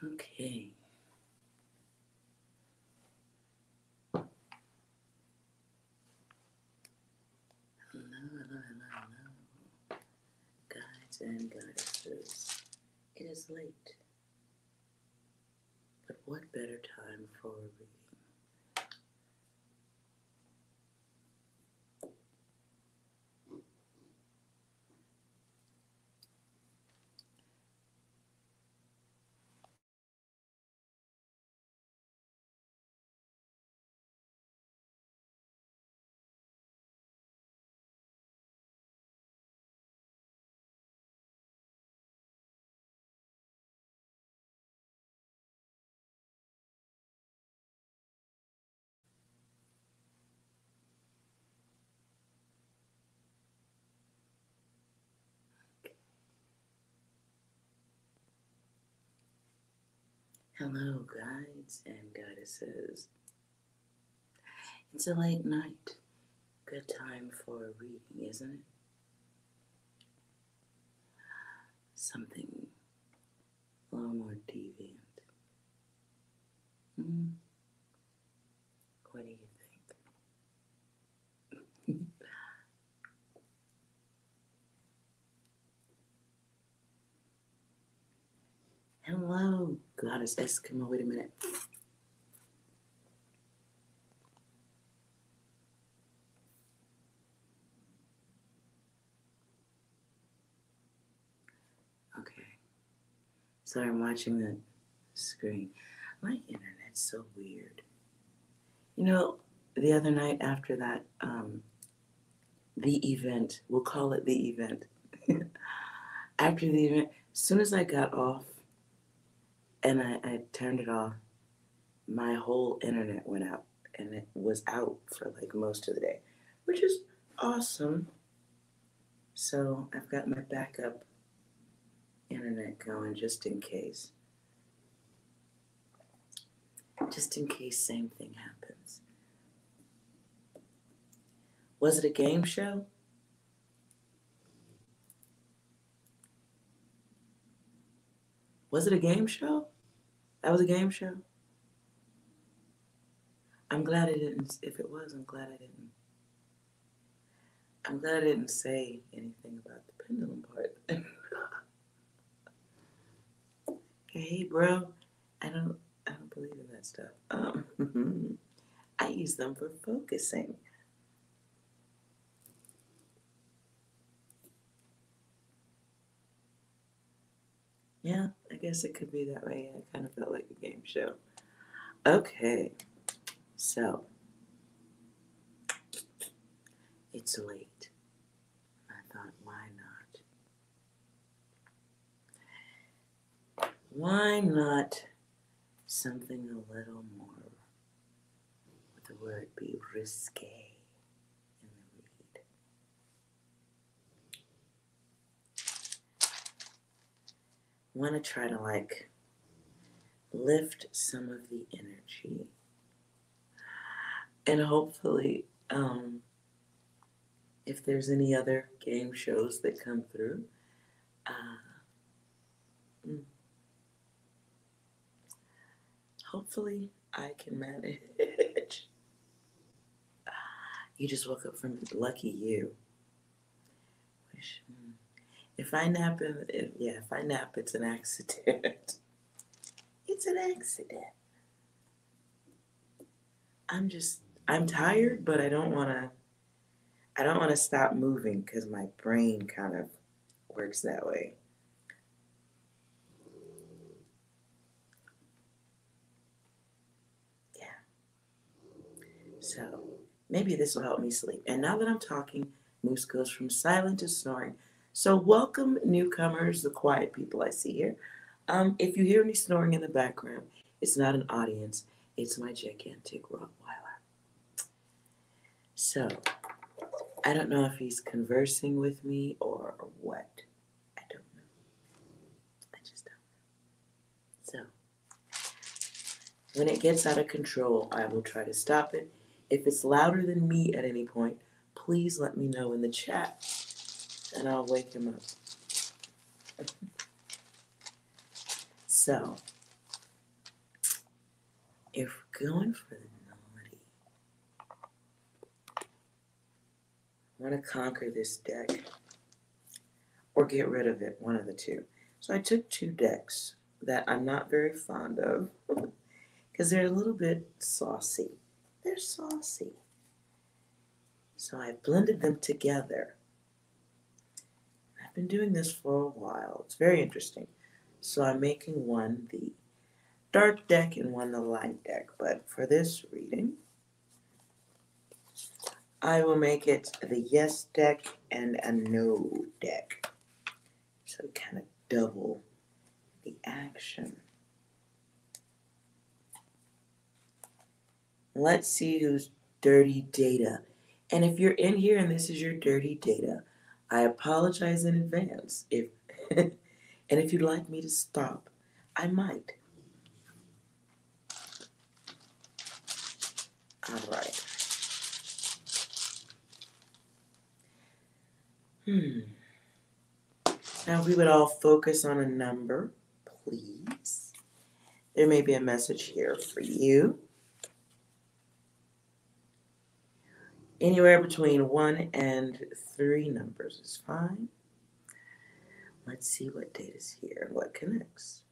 Okay. Hello. Guides and goddesses. It is late. But what better time for a reading? Hello, guides and goddesses. It's a late night. Good time for a reading, isn't it? Something a little more deviant. What do you think? Hello, Goddess Eskimo. Wait a minute. Okay. Sorry, I'm watching the screen. My internet's so weird. You know, the other night after that, the event, we'll call it the event. After the event, as soon as I got off and I turned it off, my whole internet went out and it was out for like most of the day, which is awesome. So I've got my backup internet going just in case. Just in case same thing happens. Was it a game show? Was it a game show? That was a game show? I'm glad I didn't. If it was, I'm glad I didn't. I'm glad I didn't say anything about the pendulum part. Hey, bro, I don't believe in that stuff. I use them for focusing. Yeah, I guess it could be that way. I kind of felt like a game show. Okay, so it's late. I thought, why not? Why not something a little more, would the word be risque in the read? I want to try to like lift some of the energy and hopefully if there's any other game shows that come through, hopefully I can manage. You just woke up from it. Lucky you. If I nap, if I nap, it's an accident. It's an accident. I'm tired, but I don't want to stop moving because my brain kind of works that way. Yeah. So maybe this will help me sleep. And now that I'm talking, Moose goes from silent to snoring. So welcome, newcomers, the quiet people I see here. If you hear any snoring in the background, it's not an audience. It's my gigantic Rottweiler. So I don't know if he's conversing with me or what. I don't know. I just don't know. So when it gets out of control, I will try to stop it. If it's louder than me at any point, please let me know in the chat and I'll wake him up. So if we're going for the naughty, I want to conquer this deck or get rid of it, one of the two. So I took two decks that I'm not very fond of because they're a little bit saucy. They're saucy. So I blended them together. I've been doing this for a while. It's very interesting. So I'm making one the dark deck and one the light deck. But for this reading, I will make it the yes deck and a no deck. So kind of double the action. Let's see who's dirty data. And if you're in here and this is your dirty data, I apologize in advance. If and if you'd like me to stop, I might. All right. Now, if we would all focus on a number, please. There may be a message here for you. Anywhere between 1 and 3 numbers is fine. Let's see what date is here and what connects.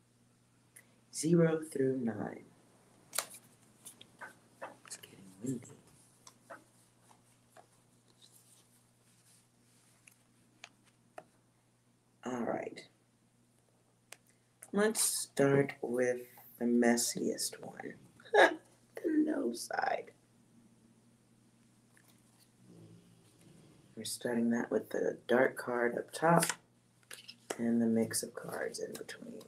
0 through 9. It's getting windy. All right. Let's start with the messiest one. The no side. We're starting that with the dark card up top and the mix of cards in between.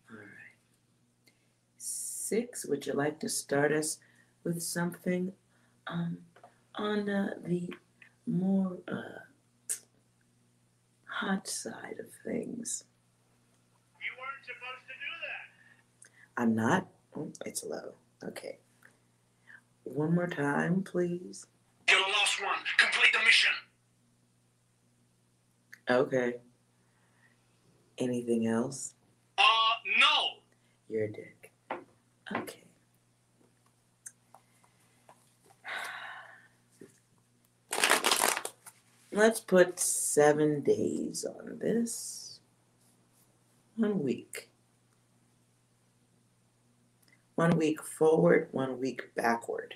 All right. 6, would you like to start us with something on the more hot side of things? You weren't supposed to do that. I'm not? Oh, it's low. Okay. One more time, please. You're the last one. Complete the mission. Okay. Anything else? No. Your dick. Okay. Let's put 7 days on this. 1 week. 1 week forward, 1 week backward.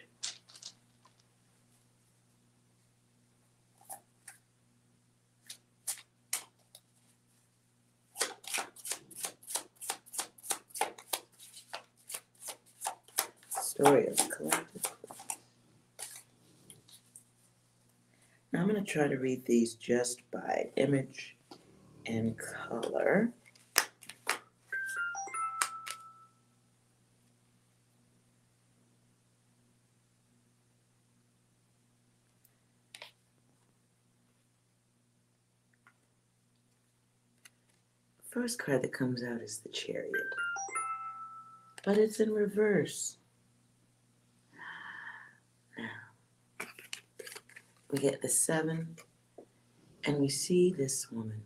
Story of collective. Now I'm going to try to read these just by image and color. First card that comes out is the Chariot, but it's in reverse. Now, we get the 7, and we see this woman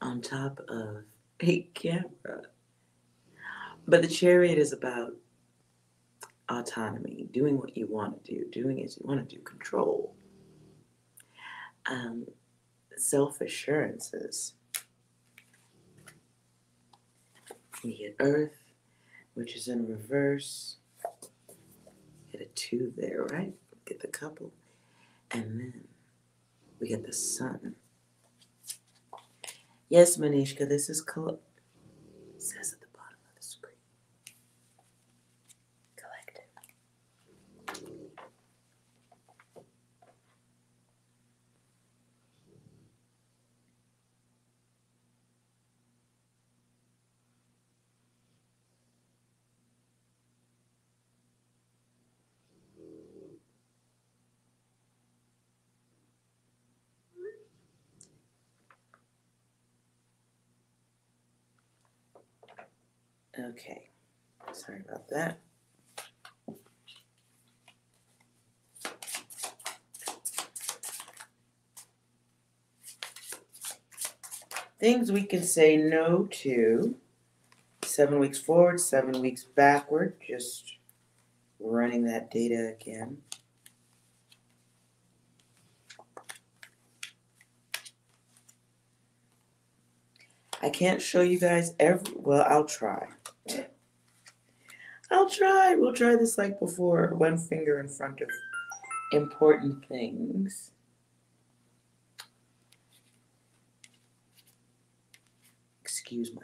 on top of a camera. But the Chariot is about autonomy, doing what you want to do, doing as you want to do, control, self-assurances. We get Earth, which is in reverse. Get a 2 there, right? Get the couple. And then we get the Sun. Yes, Manishka, this is it says at the bottom of the screen. Collective. Okay, sorry about that. Things we can say no to. 7 weeks forward, 7 weeks backward. Just running that data again. I can't show you guys well, I'll try. I'll try. We'll try this like before. One finger in front of important things. Excuse my.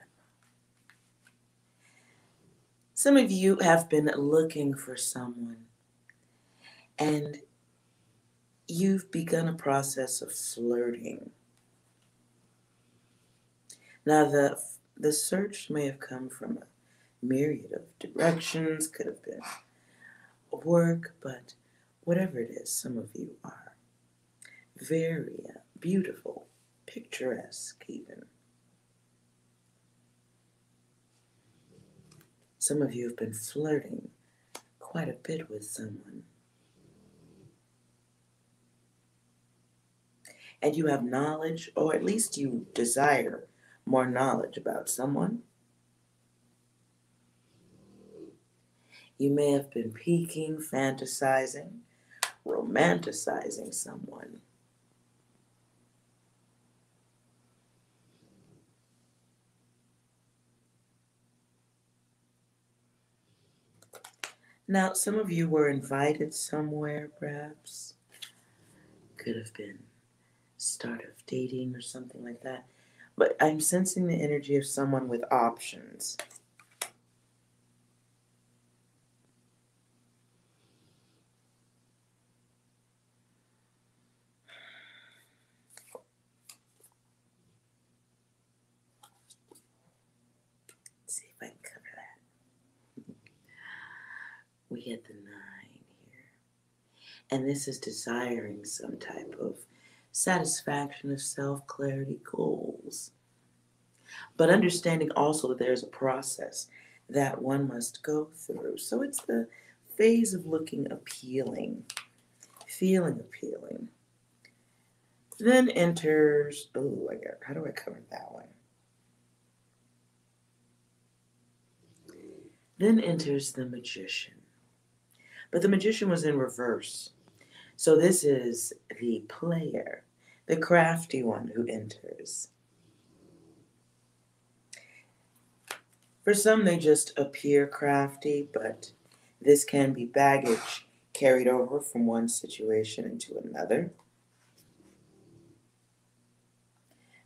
Some of you have been looking for someone, and you've begun a process of flirting. Now, the search may have come from a myriad of directions, could have been work, but whatever it is, some of you are very beautiful, picturesque even. Some of you have been flirting quite a bit with someone. And you have knowledge, or at least you desire more knowledge about someone. You may have been peeking, fantasizing, romanticizing someone. Now, some of you were invited somewhere, perhaps. Could have been start of dating or something like that. But I'm sensing the energy of someone with options. Let's see if I can cover that. We get the 9 here. And this is desiring some type of satisfaction of self, clarity, goals. But understanding also that there's a process that one must go through. So it's the phase of looking appealing, feeling appealing. Then enters, how do I cover that one? Then enters the Magician. But the Magician was in reverse. So this is the player, the crafty one who enters. For some, they just appear crafty, but this can be baggage carried over from one situation into another.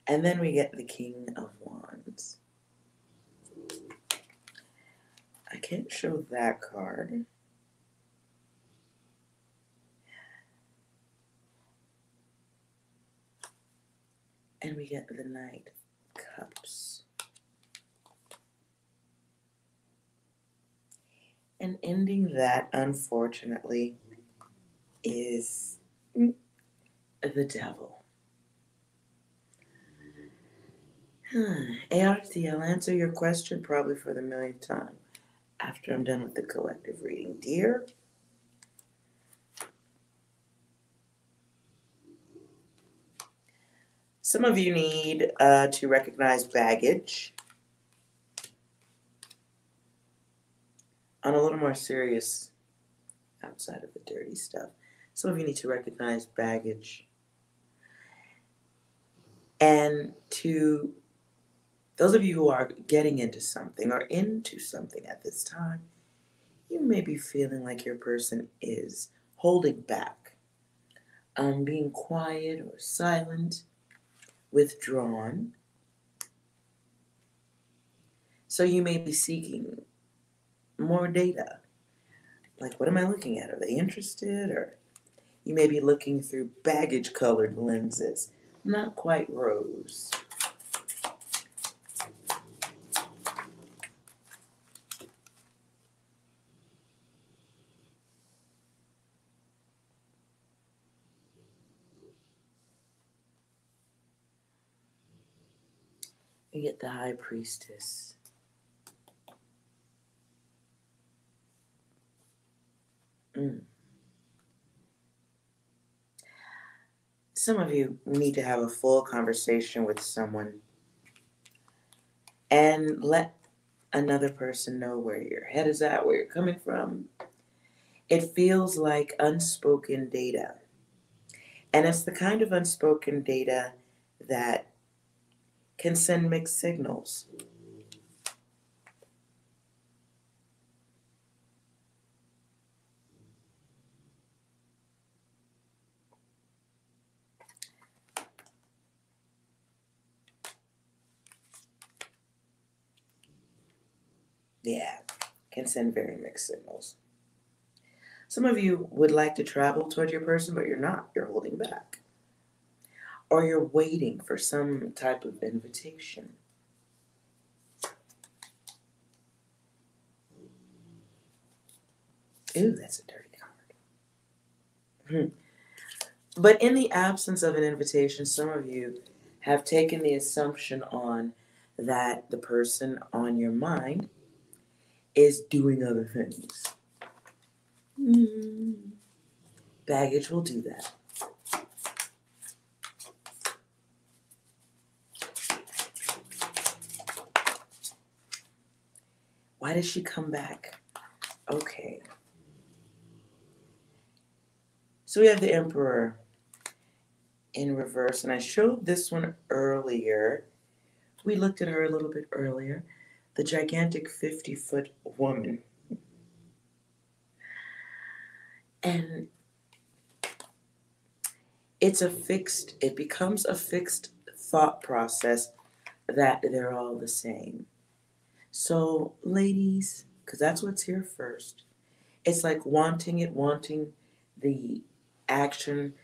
And then we get the King of Wands. I can't show that card. And we get the Knight of Cups. And ending that, unfortunately, is the Devil. ART, I'll answer your question probably for the millionth time after I'm done with the collective reading. Dear, some of you need to recognize baggage. On a little more serious, outside of the dirty stuff, some of you need to recognize baggage. And to those of you who are getting into something or into something at this time, you may be feeling like your person is holding back, being quiet or silent, withdrawn. So you may be seeking more data. Like, what am I looking at? Are they interested? Or you may be looking through baggage-colored lenses, not quite rose. You get the High Priestess. Some of you need to have a full conversation with someone and let another person know where your head is at, where you're coming from. It feels like unspoken data. And it's the kind of unspoken data that can send mixed signals. Yeah, can send very mixed signals. Some of you would like to travel toward your person, but you're not. You're holding back. Or you're waiting for some type of invitation. Ooh, that's a dirty card. But in the absence of an invitation, some of you have taken the assumption on that the person on your mind is doing other things. Baggage will do that. Why did she come back? Okay. So we have the Emperor in reverse, and I showed this one earlier. We looked at her a little bit earlier. The gigantic 50-foot woman. And it becomes a fixed thought process that they're all the same. So, ladies, because that's what's here first, it's like wanting the action,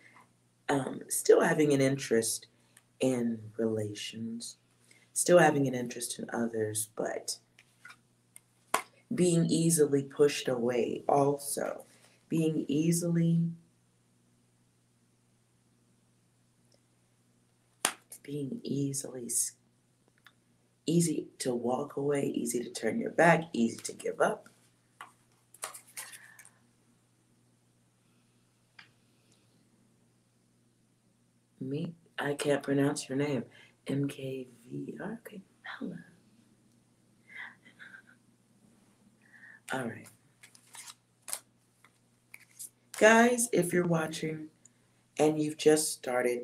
still having an interest in relations, still having an interest in others, but being easily pushed away also. Being easy to walk away, easy to turn your back, easy to give up. I can't pronounce your name. MKV. Okay, hello. All right. Guys, if you're watching and you've just started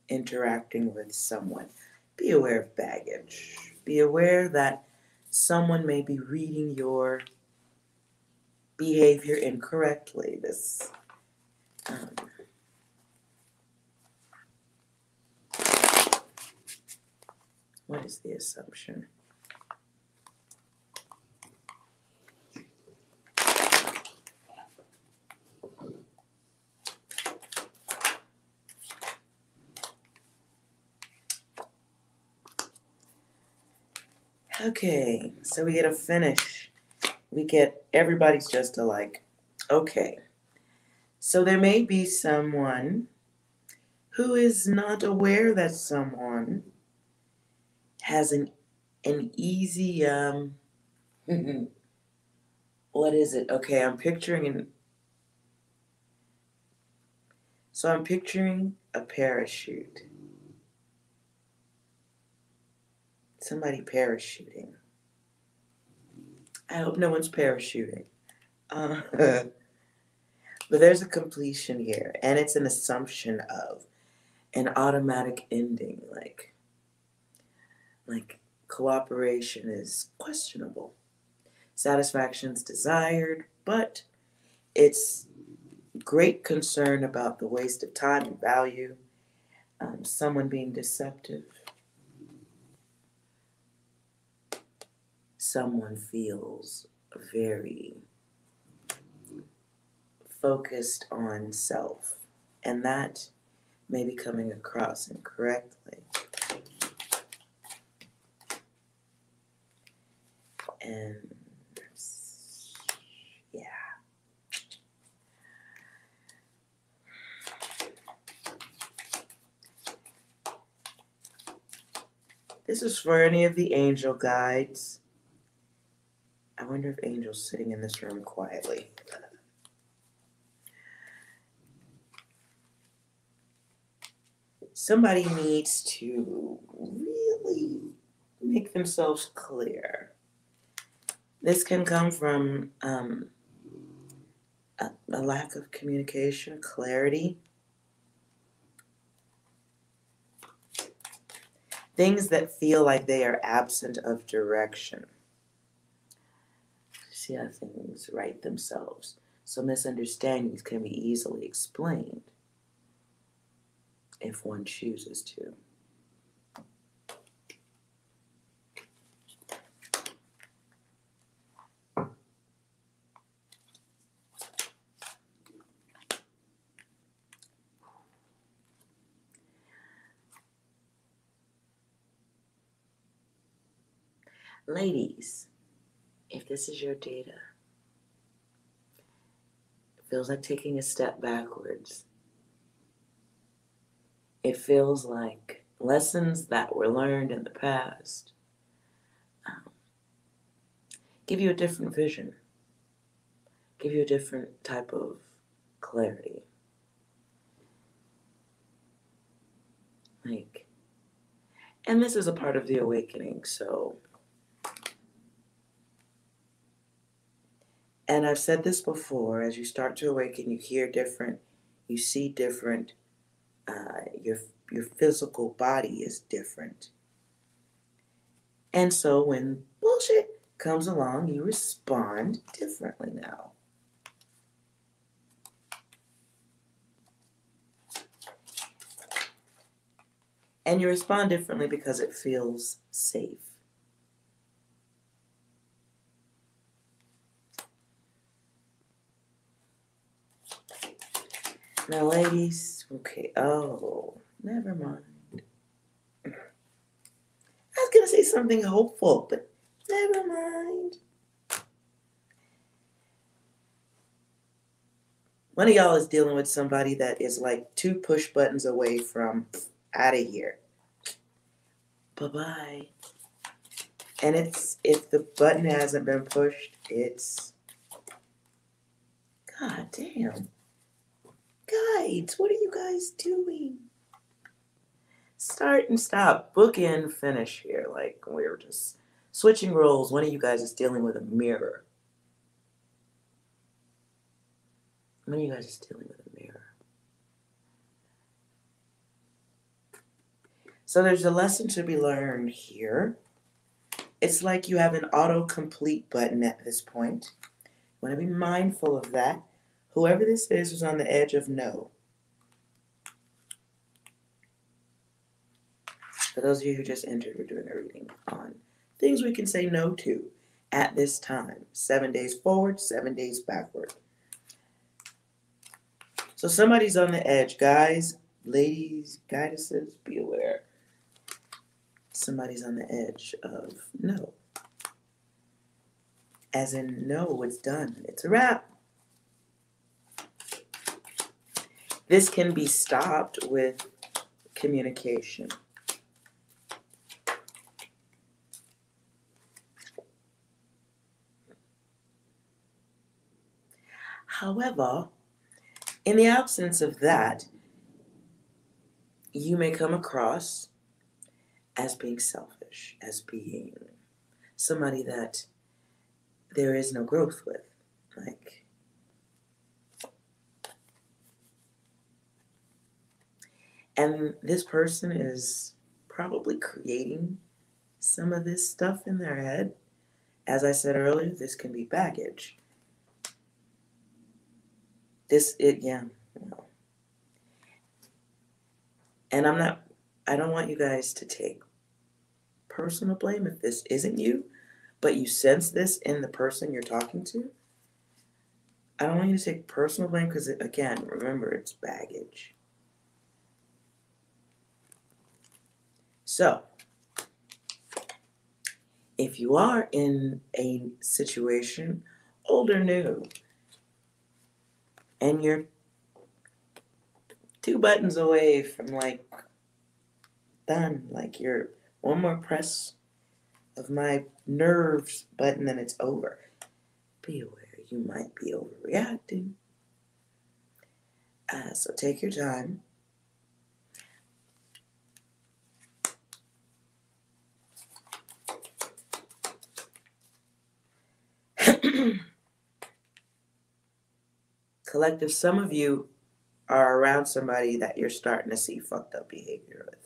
interacting with someone, be aware of baggage. Be aware that someone may be reading your behavior incorrectly. What is the assumption? Okay, so we get a finish. We get everybody's just alike. Okay, so there may be someone who is not aware that someone has an easy what is it? Okay, I'm picturing a parachute. Somebody parachuting. I hope no one's parachuting. But there's a completion here, and it's an assumption of an automatic ending, like cooperation is questionable. Satisfaction's desired, but it's great concern about the waste of time and value, someone being deceptive. Someone feels very focused on self, and that may be coming across incorrectly. And yeah. This is for any of the angel guides. I wonder if Angel's sitting in this room quietly. Somebody needs to really make themselves clear. This can come from a lack of communication, clarity, things that feel like they are absent of direction. See how things right themselves. So misunderstandings can be easily explained if one chooses to. Ladies, if this is your data, it feels like taking a step backwards. It feels like lessons that were learned in the past give you a different vision, give you a different type of clarity. And this is a part of the awakening, so. And I've said this before, as you start to awaken, you hear different, you see different, your physical body is different. And so when bullshit comes along, you respond differently now. And you respond differently because it feels safe. Now, ladies, okay, oh, never mind. I was going to say something hopeful, but never mind. One of y'all is dealing with somebody that is like 2 push buttons away from out of here. Bye-bye. And if the button hasn't been pushed, it's, God damn. Guides, what are you guys doing? Start and stop, book in, finish here. Like, we're just switching roles. One of you guys is dealing with a mirror. One of you guys is dealing with a mirror. So there's a lesson to be learned here. It's like you have an autocomplete button at this point. You want to be mindful of that. Whoever this is on the edge of no. For those of you who just entered, we're doing a reading on things we can say no to at this time. 7 days forward, 7 days backward. So somebody's on the edge. Guys, ladies, goddesses, be aware. Somebody's on the edge of no. As in, no, it's done. It's a wrap. This can be stopped with communication. However, in the absence of that, you may come across as being selfish, as being somebody that there is no growth with. Like, and this person is probably creating some of this stuff in their head. As I said earlier, this can be baggage. And I don't want you guys to take personal blame if this isn't you, but you sense this in the person you're talking to. I don't want you to take personal blame because, again, remember, it's baggage. So, if you are in a situation, old or new, and you're 2 buttons away from, like, done, like you're one more press of my nerves button and it's over, be aware you might be overreacting. So take your time. Collective, some of you are around somebody that you're starting to see fucked up behavior with.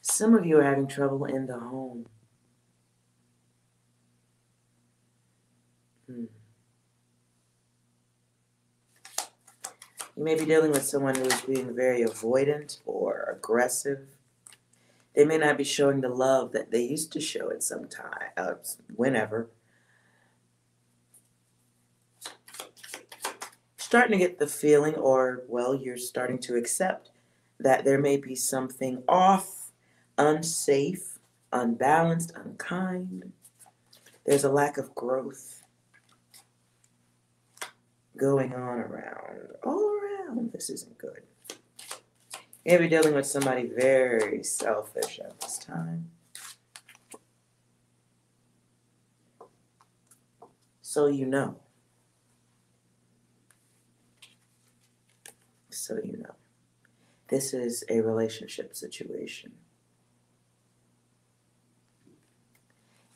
Some of you are having trouble in the home. You may be dealing with someone who is being very avoidant or aggressive. They may not be showing the love that they used to show at some time, whenever. Starting to get the feeling, or, well, you're starting to accept that there may be something off, unsafe, unbalanced, unkind. There's a lack of growth going on around, all around. This isn't good. You may be dealing with somebody very selfish at this time. So you know. So you know. This is a relationship situation.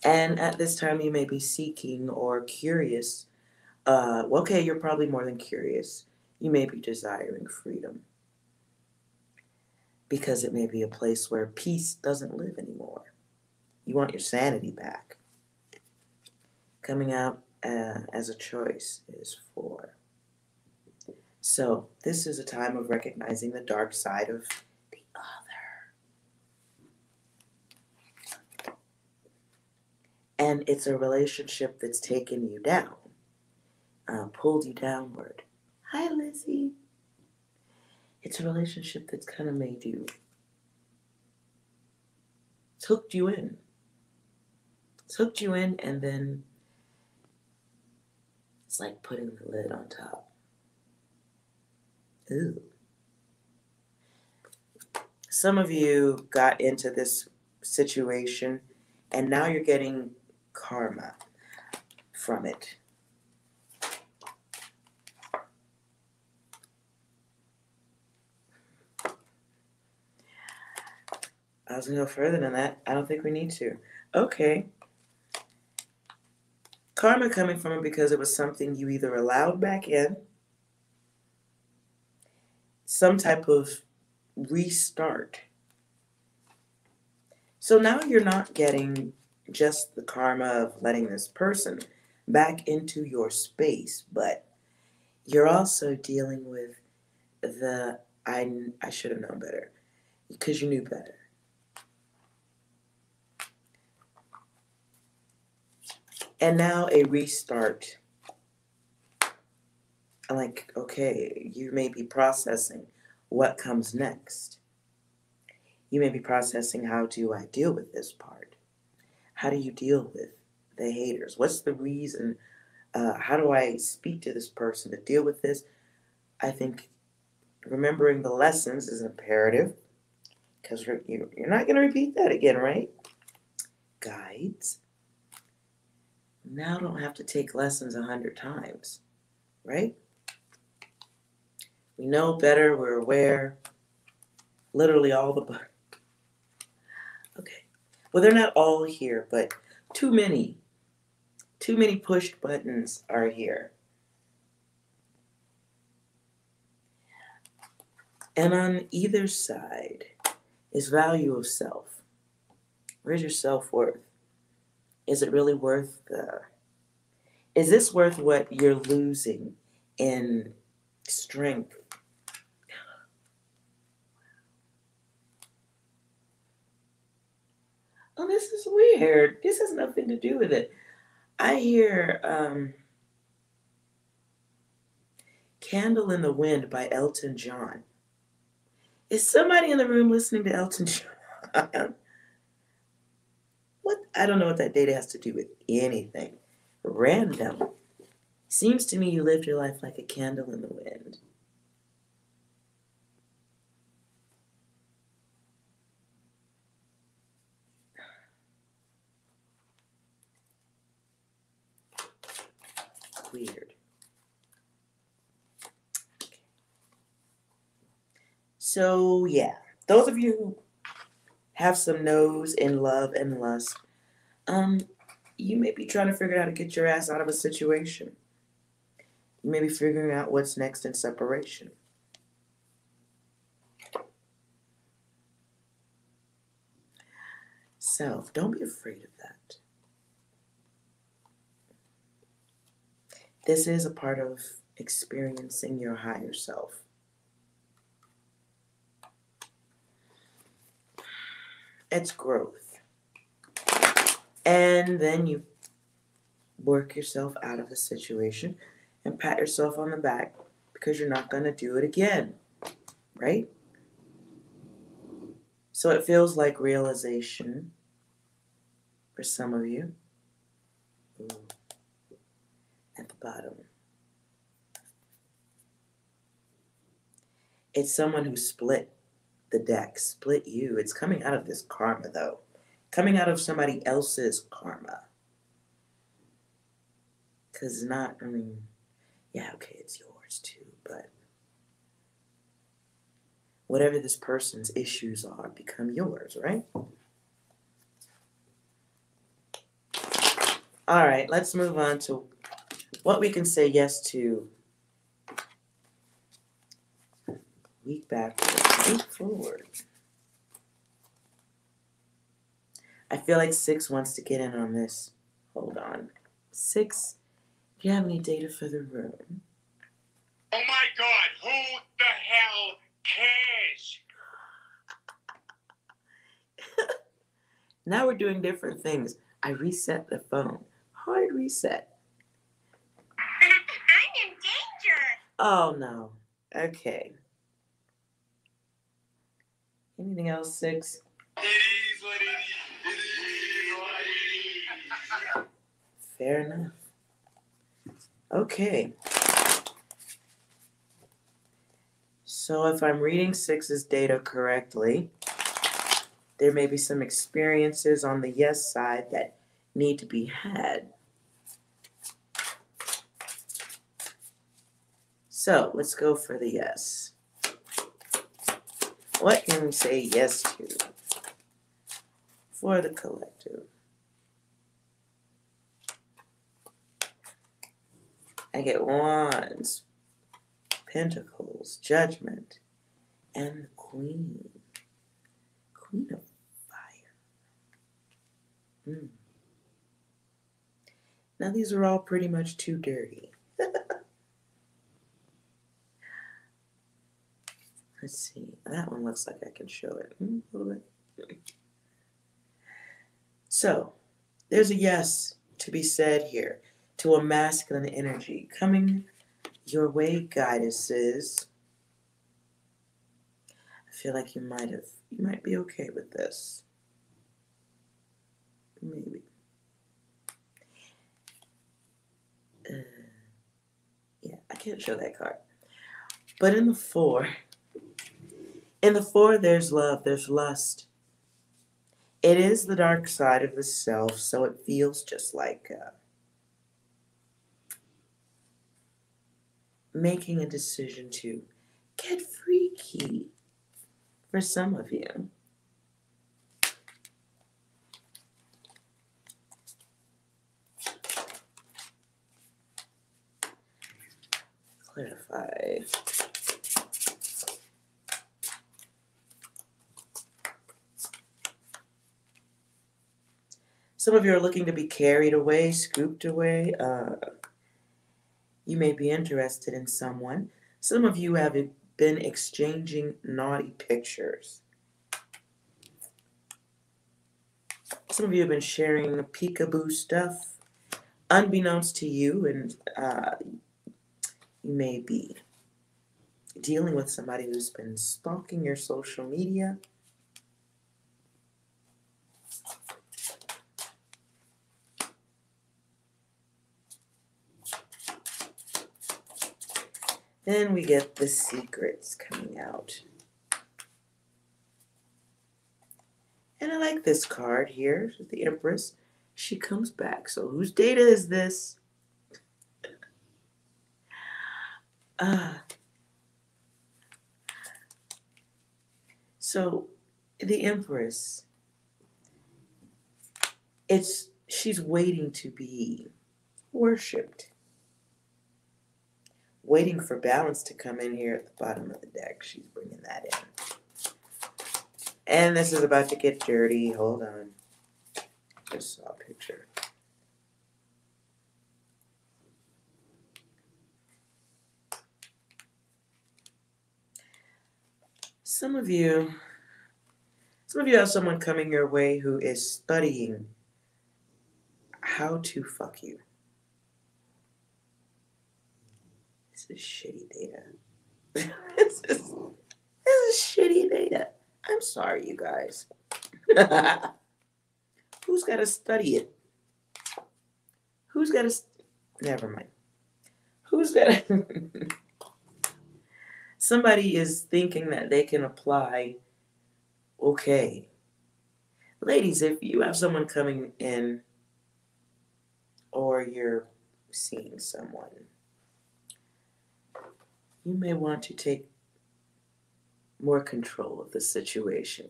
And at this time, you may be seeking or curious. Okay, you're probably more than curious. You may be desiring freedom. Because it may be a place where peace doesn't live anymore. You want your sanity back. Coming out as a choice is 4. So this is a time of recognizing the dark side of the other. And it's a relationship that's taken you down, pulled you downward. Hi, Lizzie. It's a relationship that's kind of made you, it's hooked you in. It's hooked you in, and then it's like putting the lid on top. Ooh. Some of you got into this situation, and now you're getting karma from it. I was going to go further than that. I don't think we need to. Okay. Karma coming from it because it was something you either allowed back in, some type of restart. So now you're not getting just the karma of letting this person back into your space, but you're also dealing with the I should have known better, because you knew better. And now a restart. Like, okay, you may be processing what comes next. You may be processing, how do I deal with this part? How do you deal with the haters? What's the reason? How do I speak to this person to deal with this? I think remembering the lessons is imperative, because you're not going to repeat that again, right? Guides. Now don't have to take lessons 100 times, right? We know better, we're aware. Literally all the... Okay. Well, they're not all here, but too many pushed buttons are here. And on either side is value of self. Where's your self-worth? Is it really worth is this worth what you're losing in strength? Oh, this is weird. This has nothing to do with it. I hear Candle in the Wind by Elton John. Is somebody in the room listening to Elton John? What? I don't know what that data has to do with anything. Random. Seems to me you lived your life like a candle in the wind. Weird. So, yeah, those of you who have some no's in love and lust, you may be trying to figure out how to get your ass out of a situation. You may be figuring out what's next in separation. So, don't be afraid of that. This is a part of experiencing your higher self. It's growth. And then you work yourself out of the situation and pat yourself on the back because you're not going to do it again, right? So it feels like realization for some of you. Ooh, at the bottom. It's someone who split the deck, split you. It's coming out of this karma, though. Coming out of somebody else's karma. Because not, I mean, yeah, okay, it's yours too, but whatever this person's issues are become yours, right? All right, let's move on to what we can say yes to. Week backwards, week forward. I feel like 6 wants to get in on this. Hold on. 6, do you have any data for the room? Oh my God, who the hell cares? Now we're doing different things. I reset the phone. Hard reset. I'm in danger. Oh no. Okay. Anything else, 6? It is what it is. It is what it is. Fair enough. Okay. So if I'm reading 6's data correctly, there may be some experiences on the yes side that need to be had. So let's go for the yes. What can we say yes to for the collective? I get Wands, Pentacles, Judgment, and the Queen. Queen of Fire. Now these are all pretty much too dirty. Let's see. That one looks like I can show it a little bit. So, there's a yes to be said here to a masculine energy coming your way, goddesses. I feel like you might be okay with this. Maybe. Yeah, I can't show that card. But in the 4, there's love, there's lust. It is the dark side of the self, so it feels just like making a decision to get freaky for some of you. Clarify. Some of you are looking to be carried away, scooped away. You may be interested in someone. Some of you have been exchanging naughty pictures. Some of you have been sharing peekaboo stuff unbeknownst to you, and you may be dealing with somebody who's been stalking your social media. Then we get the secrets coming out. And I like this card here, the Empress. She comes back. So whose data is this? So the Empress, she's waiting to be worshipped. Waiting for balance to come in here at the bottom of the deck. She's bringing that in. And this is about to get dirty. Hold on. Just saw a picture. Some of you have someone coming your way who is studying how to fuck you. This is shitty data. This is shitty data. I'm sorry, you guys. Who's got to study it? Who's got to... Never mind. Who's got to... Somebody is thinking that they can apply... Okay. Ladies, if you have someone coming in or you're seeing someone, you may want to take more control of the situation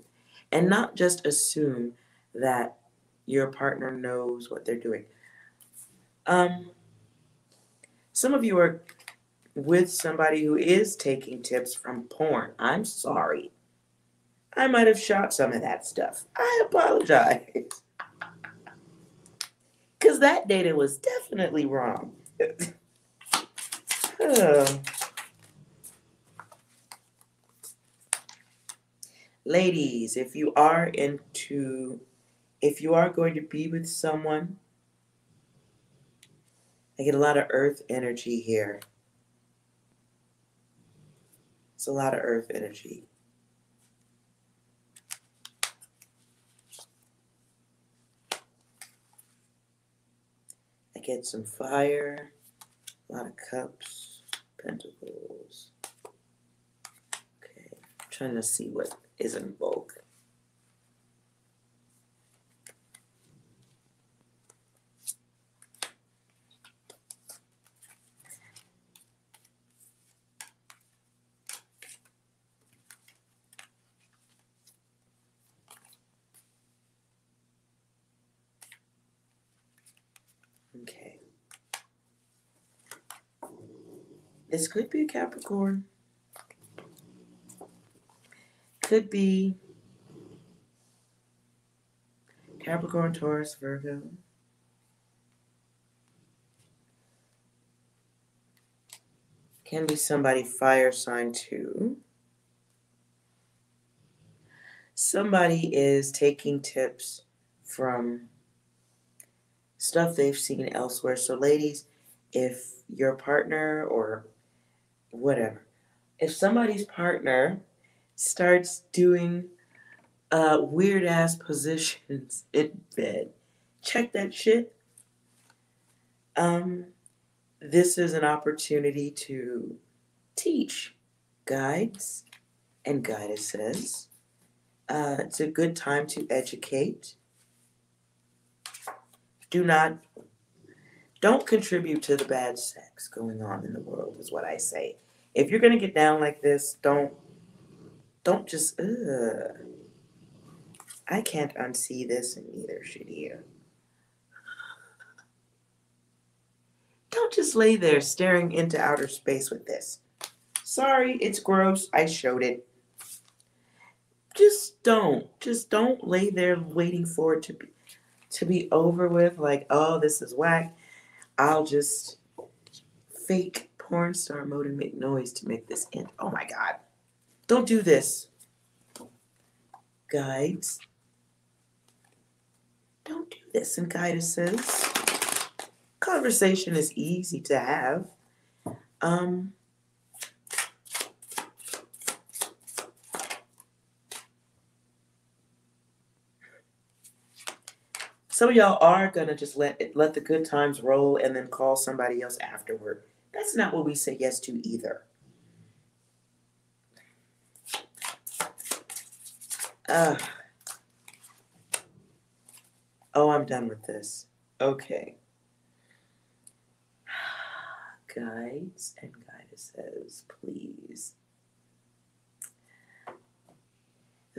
and not just assume that your partner knows what they're doing. Some of you are with somebody who is taking tips from porn. I'm sorry. I might have shot some of that stuff. I apologize. Because that data was definitely wrong. Ladies, if you are going to be with someone, I get a lot of earth energy here. It's a lot of earth energy. I get some fire, a lot of cups, pentacles. Okay, I'm trying to see what is in bulk. Okay. This could be a Capricorn. Could be Capricorn, Taurus, Virgo. Can be somebody fire sign too. Somebody is taking tips from stuff they've seen elsewhere. So ladies, if your partner or whatever, if somebody's partner starts doing weird ass positions in bed, check that shit. This is an opportunity to teach guides and goddesses. It's a good time to educate. Don't contribute to the bad sex going on in the world, is what I say. If you're gonna get down like this, don't just I can't unsee this, and neither should you. Don't just lay there staring into outer space with this. Sorry, it's gross. I showed it. Just don't lay there waiting for it to be over with. Like, oh, this is whack. I'll just fake porn star mode and make noise to make this end. Oh my God. Don't do this. Guides. Don't do this. And goddesses. Conversation is easy to have. Some of y'all are gonna just let the good times roll and then call somebody else afterward. That's not what we say yes to either. Oh, I'm done with this. Okay. Guides and goddesses, please.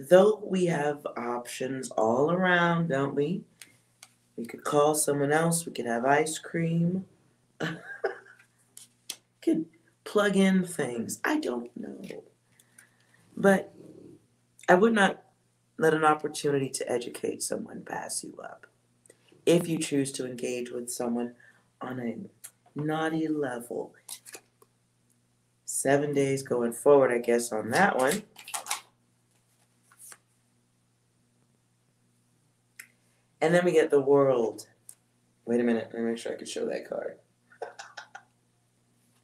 though we have options all around, don't we? We could call someone else. We could have ice cream. Could plug in things. I don't know. But I would not let an opportunity to educate someone pass you up. If you choose to engage with someone on a naughty level. 7 days going forward, I guess, on that one. And then we get the world. Wait a minute. Let me make sure I can show that card.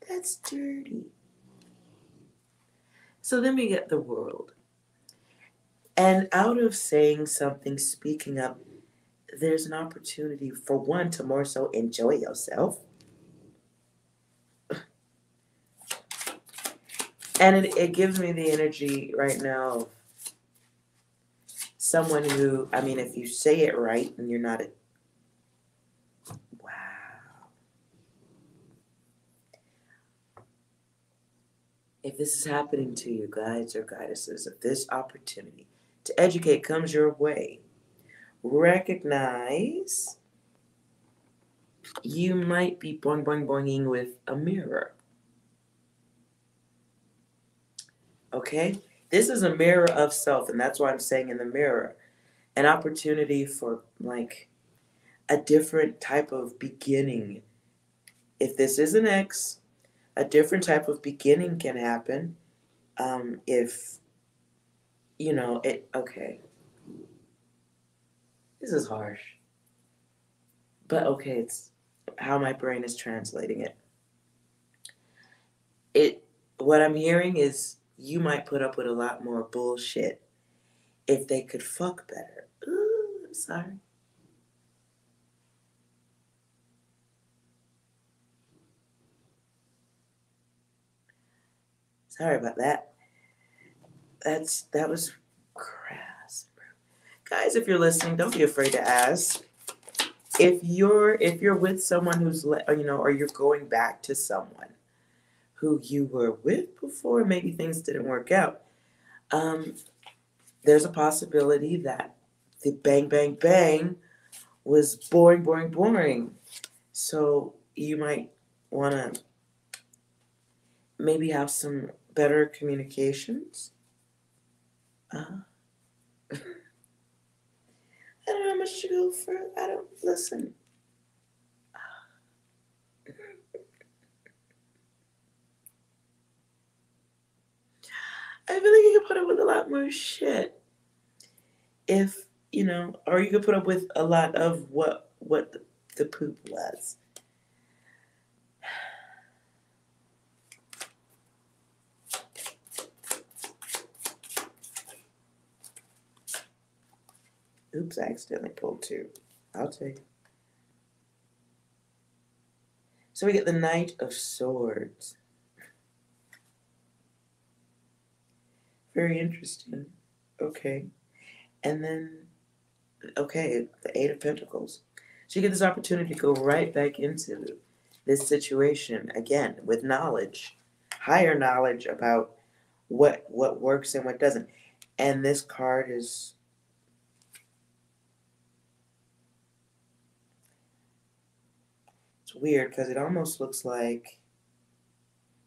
That's dirty. So then we get the world. And out of saying something, speaking up, there's an opportunity for one to more so enjoy yourself. And it gives me the energy right now of someone who, I mean, if you say it right and you're not wow. If this is happening to you, guides or goddesses, if this opportunity to educate comes your way, recognize you might be boing, boing, boinging with a mirror. Okay? This is a mirror of self, and that's why I'm saying in the mirror. An opportunity for, like, a different type of beginning. If this is an X, a different type of beginning can happen. If, you know, okay. This is harsh. But okay, it's how my brain is translating it. What I'm hearing is you might put up with a lot more bullshit if they could fuck better. Ooh, I'm sorry. Sorry about that. That was crass. Guys, if you're listening, don't be afraid to ask. If you're with someone who's, you know, or you're going back to someone who you were with before, maybe things didn't work out. There's a possibility that the bang, bang, bang was boring, boring, boring. So you might want to maybe have some better communications. I don't know how much to go for. I don't listen. I feel like you could put up with a lot more shit if, you know, or you could put up with a lot of what the poop was. Oops, I accidentally pulled two. I'll take. So we get the Knight of Swords. Very interesting. Okay. And then, okay, the Eight of Pentacles. So you get this opportunity to go right back into this situation again with knowledge, higher knowledge about what works and what doesn't. And this card is it's weird because it almost looks like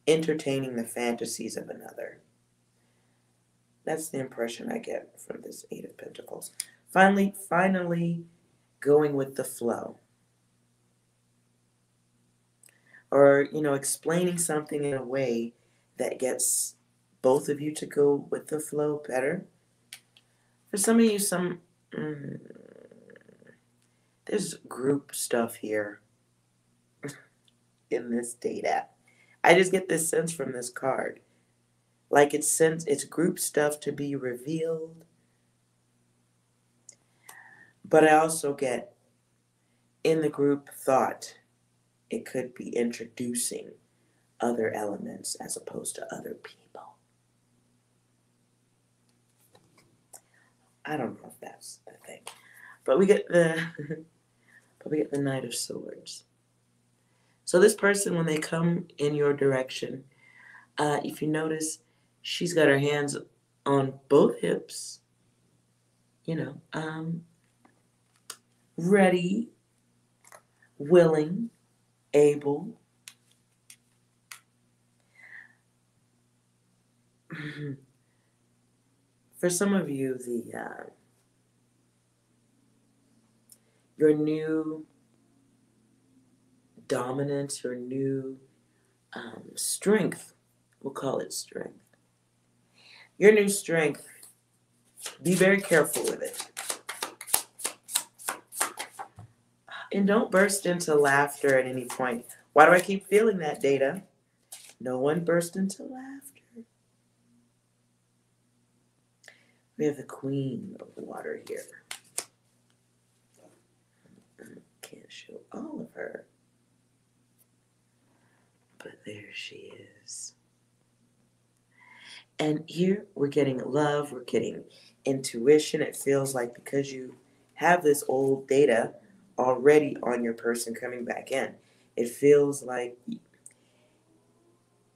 entertaining the fantasies of another. That's the impression I get from this Eight of Pentacles. Finally going with the flow. Or, you know, explaining something in a way that gets both of you to go with the flow better. For some of you, there's group stuff here in this data. I just get this sense from this card. Like it's group stuff to be revealed. But I also get in the group thought it could be introducing other elements as opposed to other people. I don't know if that's the thing. But we get the Knight of Swords. So this person, when they come in your direction, if you notice, she's got her hands on both hips ready, willing, able. For some of you, your new dominance, your new strength, we'll call it strength. Your new strength, be very careful with it. And don't burst into laughter at any point. Why do I keep feeling that, Data? No one burst into laughter. We have the Queen of Water here. Can't show all of her. But there she is. And here we're getting love, we're getting intuition. It feels like because you have this old data already on your person coming back in, it feels like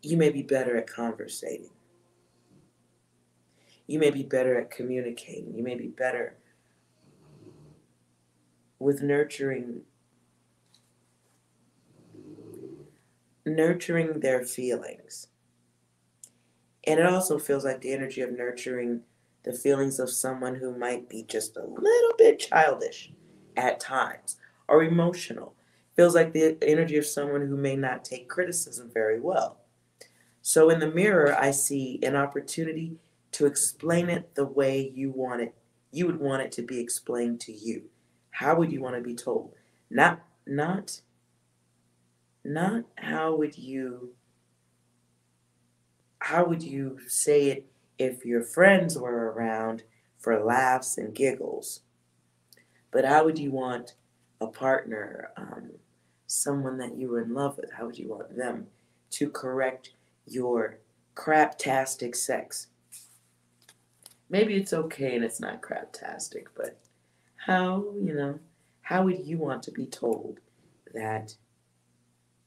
you may be better at conversating. You may be better at communicating. You may be better with nurturing their feelings. And it also feels like the energy of nurturing the feelings of someone who might be just a little bit childish at times or emotional. Feels like the energy of someone who may not take criticism very well. So in the mirror, I see an opportunity to explain it the way you want it. You would want it to be explained to you. How would you want to be told? Not how would you say it if your friends were around for laughs and giggles, but how would you want a partner, someone that you were in love with, how would you want them to correct your craptastic sex? Maybe it's okay and it's not craptastic, but how would you want to be told that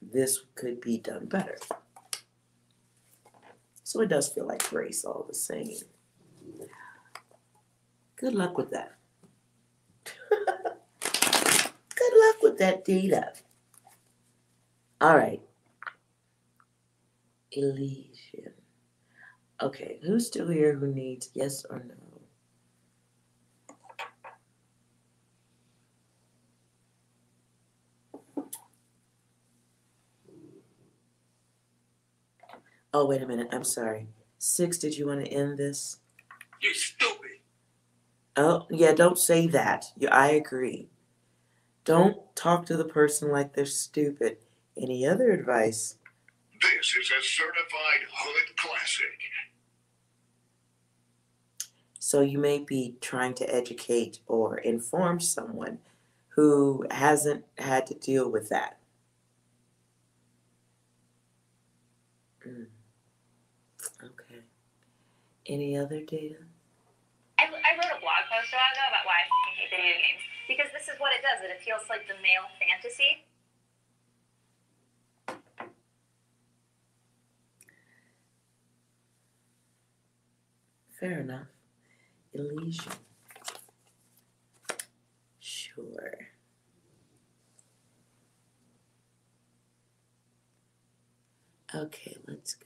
this could be done better? So it does feel like grace all the same. Good luck with that. Good luck with that data. All right. Elysian. Okay, who's still here who needs yes or no? Oh, wait a minute. I'm sorry. 6, did you want to end this? You stupid. Oh, yeah, don't say that. I agree. Don't talk to the person like they're stupid. Any other advice? This is a certified hood classic. So you may be trying to educate or inform someone who hasn't had to deal with that. Okay. Any other data? I wrote a blog post a while ago about why I hate video games. Because this is what it does. It appeals to like the male fantasy. Fair enough. Elysian. Sure. Okay, let's go.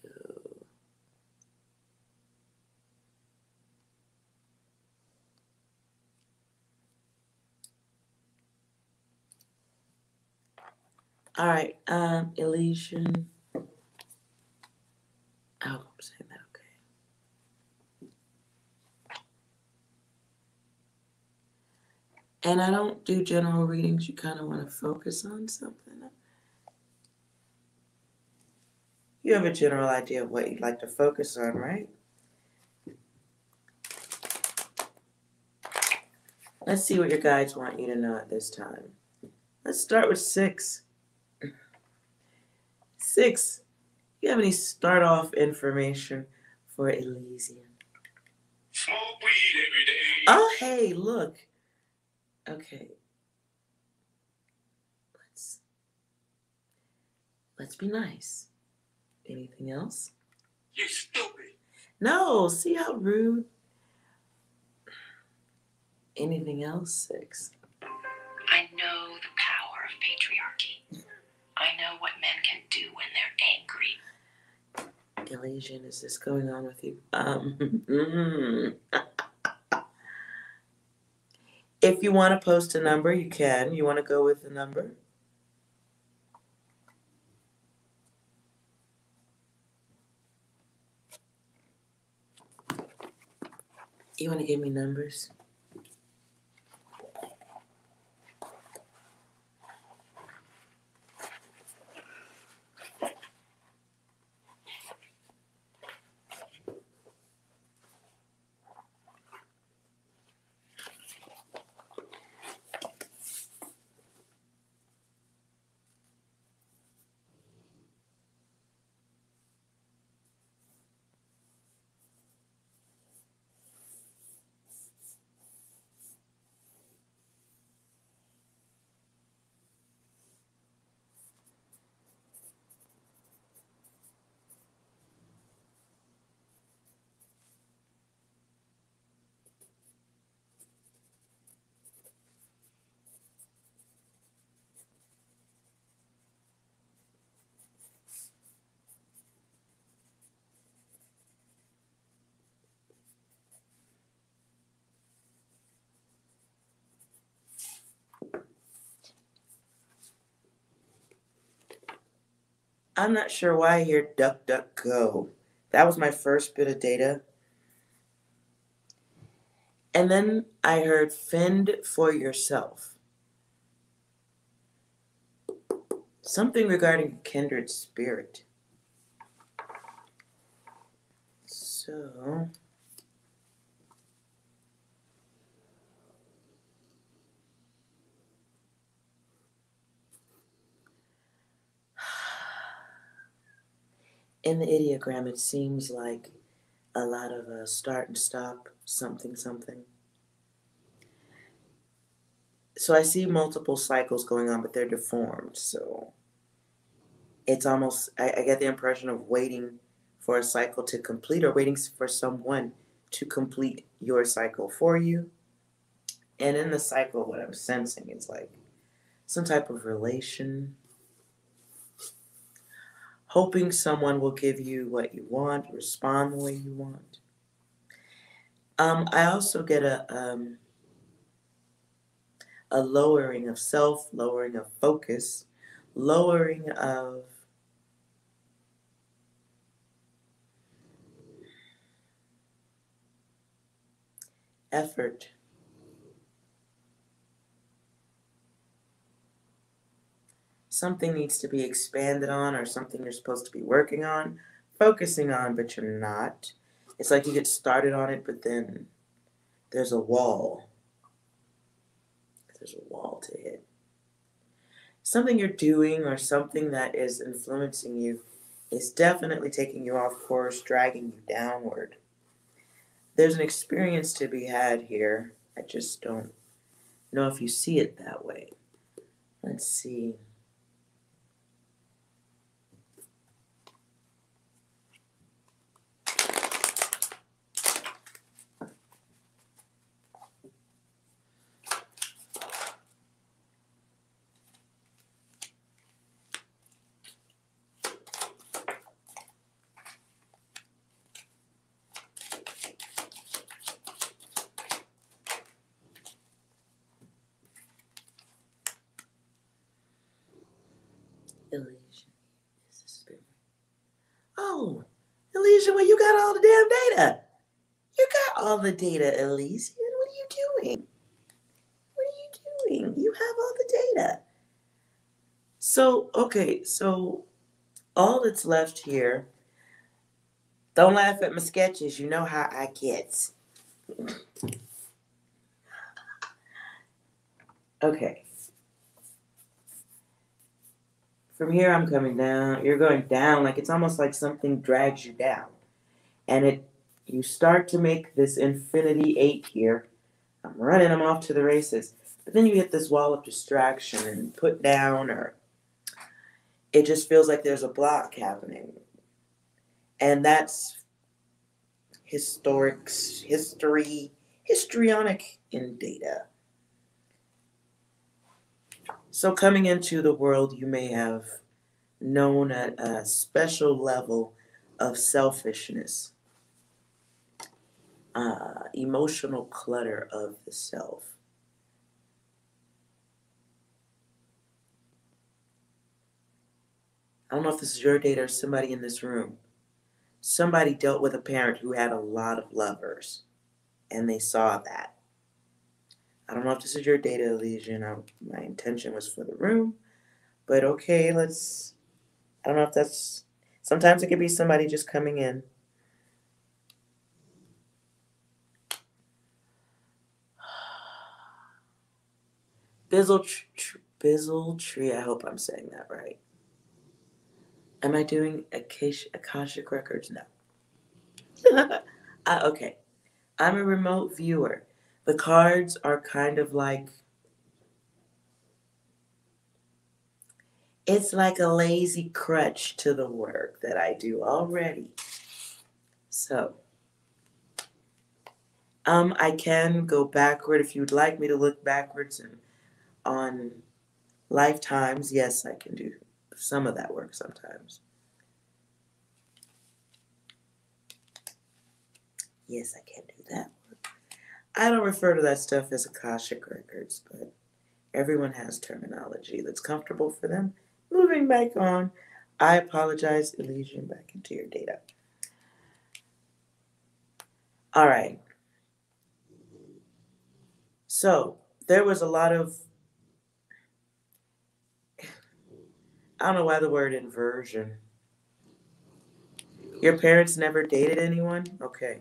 All right, Elysian. Oh, I'm saying that okay. And I don't do general readings. You kind of want to focus on something. You have a general idea of what you'd like to focus on, right? Let's see what your guides want you to know at this time. Let's start with 6. 6, you have any start-off information for Elysian? Smoke weed every day. Oh, hey, look. Okay. Let's be nice. Anything else? You stupid. No, see how rude? Anything else, 6? I know the power of patriarchy. I know what men can do when they're angry. Elysian, is this going on with you? If you want to post a number, you can. You want to go with the number? You want to give me numbers? I'm not sure why I hear duck, duck, go. That was my first bit of data. And then I heard fend for yourself. Something regarding kindred spirit. So, in the ideogram, it seems like a lot of start and stop, something, something. So I see multiple cycles going on, but they're deformed. So it's almost, I get the impression of waiting for a cycle to complete or waiting for someone to complete your cycle for you. And in the cycle, what I'm sensing is like some type of relation, hoping someone will give you what you want, respond the way you want. I also get a lowering of self, lowering of focus, lowering of effort. Something needs to be expanded on, or something you're supposed to be working on, focusing on, but you're not. It's like you get started on it, but then there's a wall. There's a wall to hit. Something you're doing or something that is influencing you is definitely taking you off course, dragging you downward. There's an experience to be had here. I just don't know if you see it that way. Let's see. Elysian is the spirit. Oh, Elysian, well, you got all the damn data. You got all the data, Elysian. What are you doing? What are you doing? You have all the data. So, okay, so all that's left here, don't laugh at my sketches. You know how I get. Okay. From here, I'm coming down. You're going down, like it's almost like something drags you down. And you start to make this infinity 8 here. I'm running them off to the races. But then you hit this wall of distraction and put down, or it just feels like there's a block happening. And that's history, histrionic in data. So coming into the world, you may have known a special level of selfishness, emotional clutter of the self. I don't know if this is your data or somebody in this room. Somebody dealt with a parent who had a lot of lovers, and they saw that. I don't know if this is your data, Elysian. My intention was for the room, but okay, I don't know if that's, sometimes it could be somebody just coming in. Bizzle Tree, I hope I'm saying that right. Am I doing Akashic Records? No. Okay. I'm a remote viewer. The cards are kind of like, it's like a lazy crutch to the work that I do already. So, I can go backward if you'd like me to look backwards and on lifetimes. Yes, I can do some of that work sometimes. Yes, I can do that work. I don't refer to that stuff as Akashic Records, but everyone has terminology that's comfortable for them. Moving back on, I apologize, Elysian, back into your data. All right. So there was a lot of, I don't know why the word inversion. Your parents never dated anyone? Okay.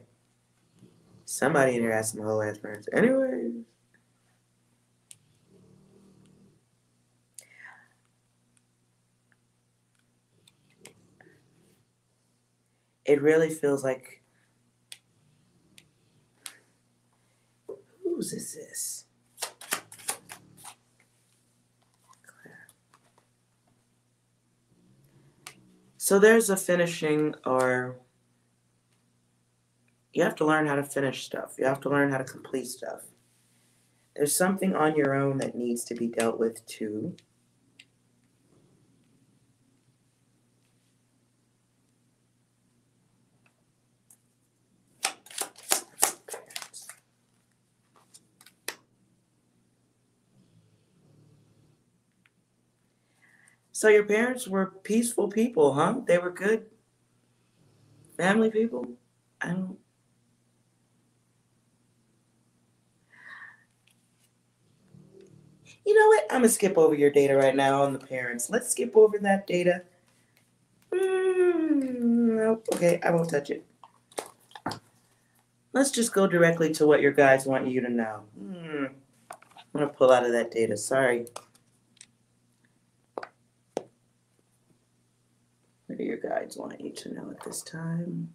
Somebody in here has some whole ass parents. Anyway. It really feels like, whose is this? So there's a finishing, or you have to learn how to finish stuff. You have to learn how to complete stuff. There's something on your own that needs to be dealt with too. So your parents were peaceful people, huh? They were good family people? I don't. You know what? I'm going to skip over your data right now on the parents. Let's skip over that data. Nope. Okay, I won't touch it. Let's just go directly to what your guides want you to know. I'm going to pull out of that data. Sorry. What do your guides want you to know at this time?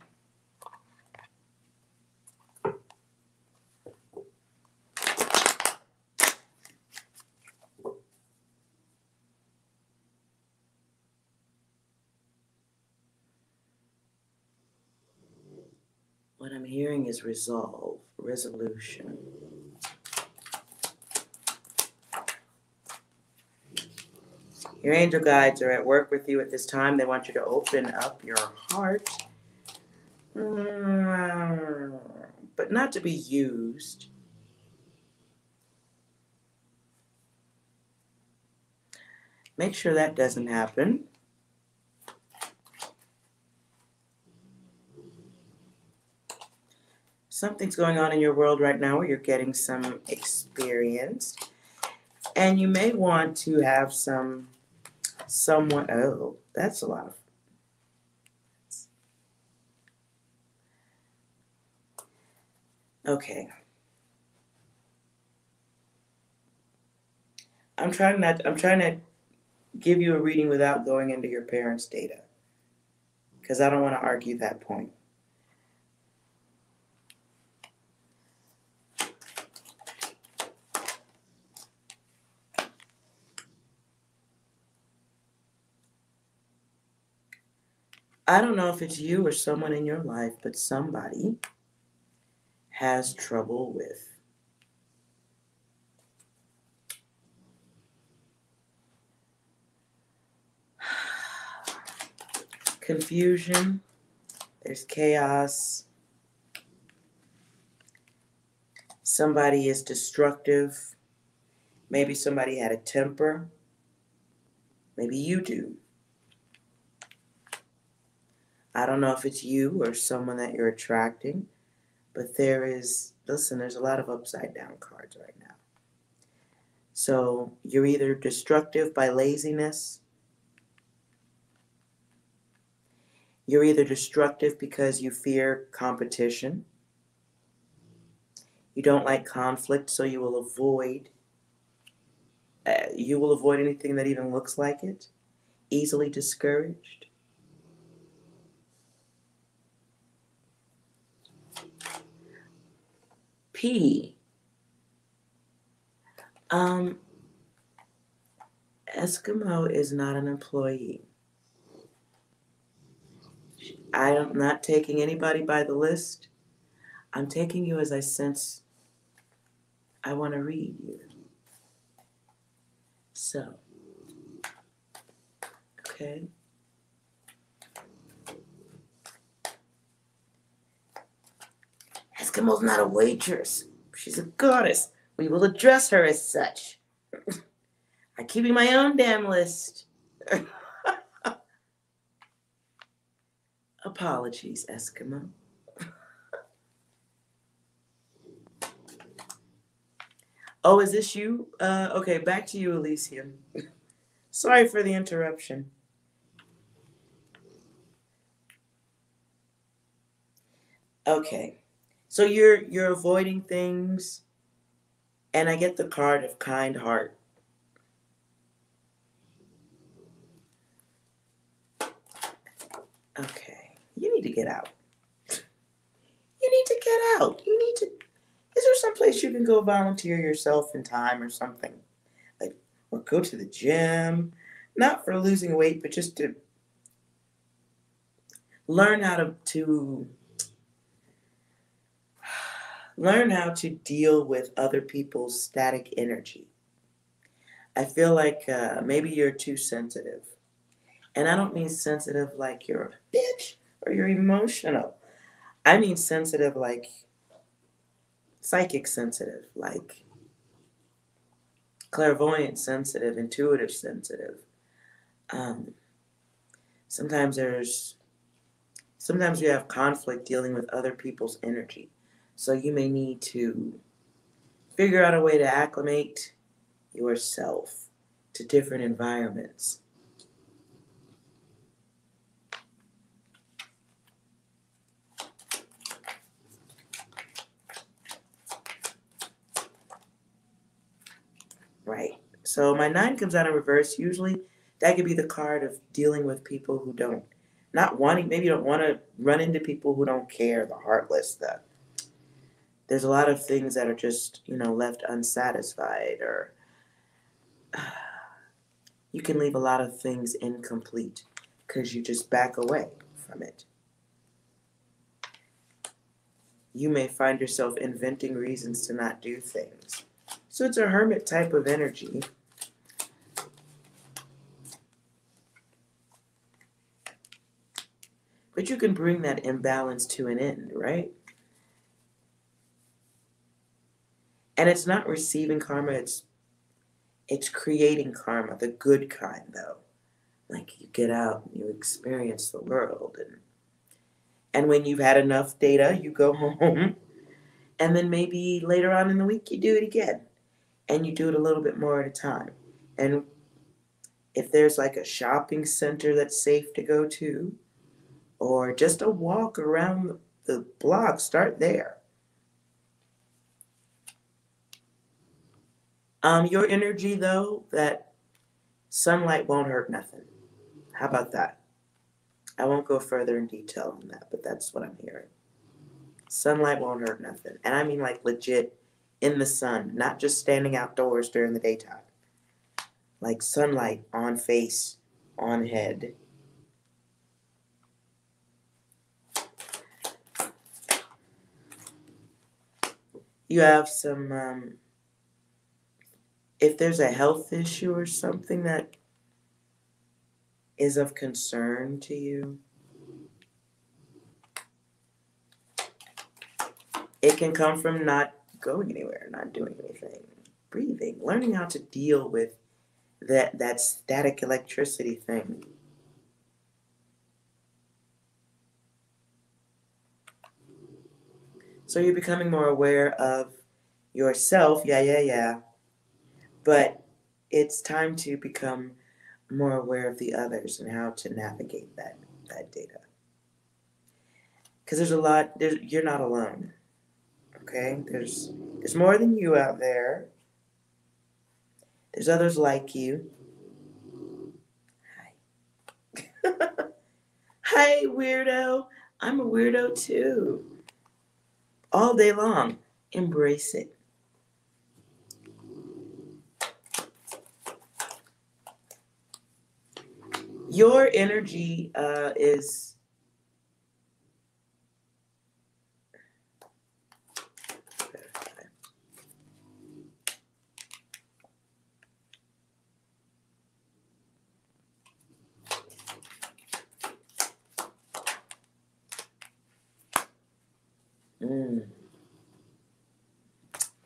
What I'm hearing is resolve, resolution. Your angel guides are at work with you at this time. They want you to open up your heart, but not to be used. Make sure that doesn't happen. Something's going on in your world right now where you're getting some experience, and you may want to have someone. Oh, that's a lot of. Okay. I'm trying to give you a reading without going into your parents' data, because I don't want to argue that point. I don't know if it's you or someone in your life, but somebody has trouble with. Confusion. There's chaos. Somebody is destructive. Maybe somebody had a temper. Maybe you do. I don't know if it's you or someone that you're attracting, but there's a lot of upside down cards right now. So you're either destructive by laziness, you're either destructive because you fear competition, you don't like conflict, so you will avoid anything that even looks like it, easily discouraged. P. Eskimo is not an employee. I'm not taking anybody by the list. I'm taking you as I sense I want to read you. So, okay. Eskimo's not a waitress. She's a goddess. We will address her as such. I'm keeping my own damn list. Apologies, Eskimo. Oh, is this you? Okay, back to you, Elysium. Sorry for the interruption. Okay, so you're avoiding things, and I get the card of kind heart. Okay, you need to get out. You need to get out. Is there some place you can go volunteer yourself in time or something? Like, or go to the gym, not for losing weight, but just to learn how to deal with other people's static energy. I feel like maybe you're too sensitive. And I don't mean sensitive like you're a bitch or you're emotional. I mean sensitive like psychic sensitive, like clairvoyant sensitive, intuitive sensitive. Sometimes you have conflict dealing with other people's energy. So you may need to figure out a way to acclimate yourself to different environments. Right. So my 9 comes out in reverse. Usually that could be the card of dealing with people who maybe you don't want to run into people who don't care, the heartless, there's a lot of things that are just, left unsatisfied, or you can leave a lot of things incomplete because you just back away from it. You may find yourself inventing reasons to not do things. So it's a hermit type of energy. But you can bring that imbalance to an end, right? And it's not receiving karma, it's creating karma, the good kind, though. Like, you get out and you experience the world. And when you've had enough data, you go home. And then maybe later on in the week, you do it again. And you do it a little bit more at a time. And if there's like a shopping center that's safe to go to, or just a walk around the block, start there. Your energy, though, that sunlight won't hurt nothing. How about that? I won't go further in detail on that, but that's what I'm hearing. Sunlight won't hurt nothing. And I mean like legit in the sun, not just standing outdoors during the daytime. Like sunlight on face, on head. you have some, if there's a health issue or something that is of concern to you, it can come from not going anywhere, not doing anything, breathing, learning how to deal with that static electricity thing. So you're becoming more aware of yourself, yeah. But it's time to become more aware of the others and how to navigate that data. Because there's a lot, you're not alone. Okay? There's more than you out there. There's others like you. Hi. Hi, weirdo. I'm a weirdo too. All day long. Embrace it. Your energy is...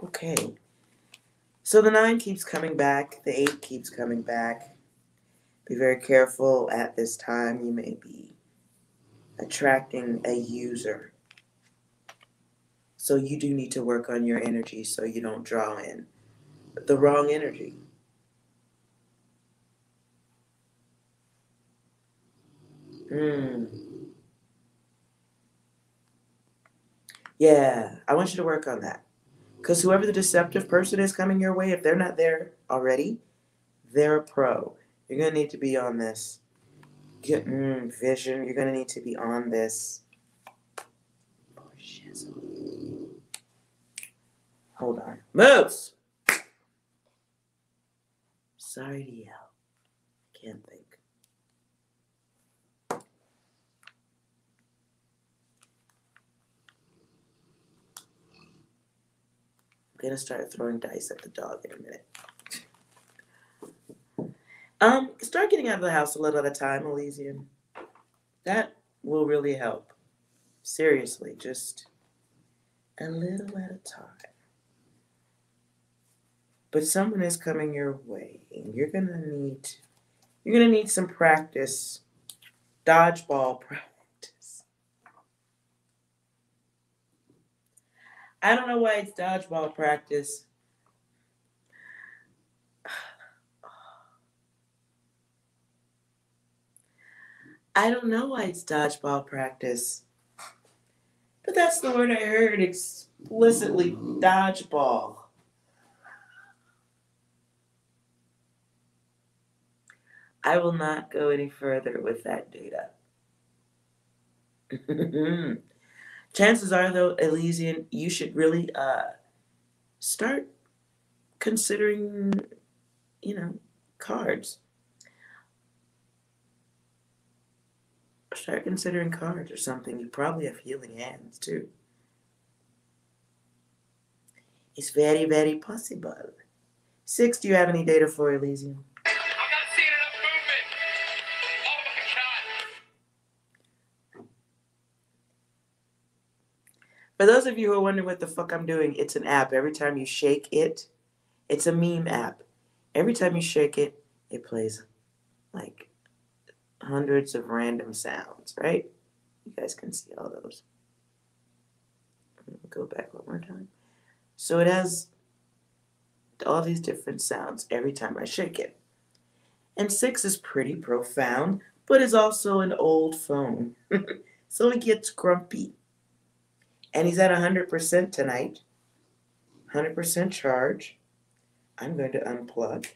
Okay. So the 9 keeps coming back. The 8 keeps coming back. Be very careful at this time. You may be attracting a user. So you do need to work on your energy so you don't draw in the wrong energy. Yeah, I want you to work on that. Because whoever the deceptive person is coming your way, if they're not there already, they're a pro. You're going to need to be on this. Vision. You're going to need to be on this. Oh, shit. Hold on. Moves! Sorry to yell. Can't think. I'm going to start throwing dice at the dog in a minute. Start getting out of the house a little at a time, Elysian. That will really help. Seriously, just a little at a time. But someone is coming your way, and you're gonna need some practice, dodgeball practice. I don't know why it's dodgeball practice. I don't know why it's dodgeball practice. But that's the word I heard explicitly, dodgeball. I will not go any further with that data. Chances are, though, Elysian, you should really start considering, cards. Start considering cards or something. You probably have healing hands, too. It's very, very possible. 6, do you have any data for Elysian? I'm not seeing enough movement. Oh my God. For those of you who are wondering what the fuck I'm doing, it's an app. Every time you shake it, it's a meme app. Every time you shake it, it plays like hundreds of random sounds, right? You guys can see all those. Go back one more time. So it has all these different sounds every time I shake it. And 6 is pretty profound, but is also an old phone. So it gets grumpy. And he's at 100% tonight. 100% charge. I'm going to unplug.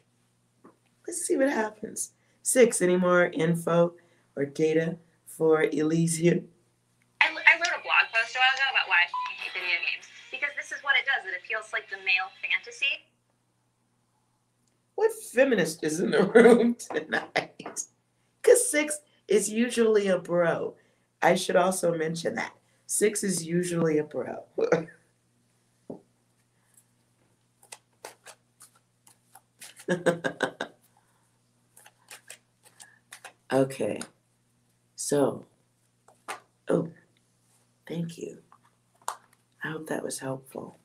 Let's see what happens. 6, any more info or data for Elysian? I wrote a blog post a while ago about why I hate video games. Because this is what it does. It appeals like the male fantasy. What feminist is in the room tonight? Because 6 is usually a bro. I should also mention that. 6 is usually a bro. Okay. So, oh, thank you. I hope that was helpful.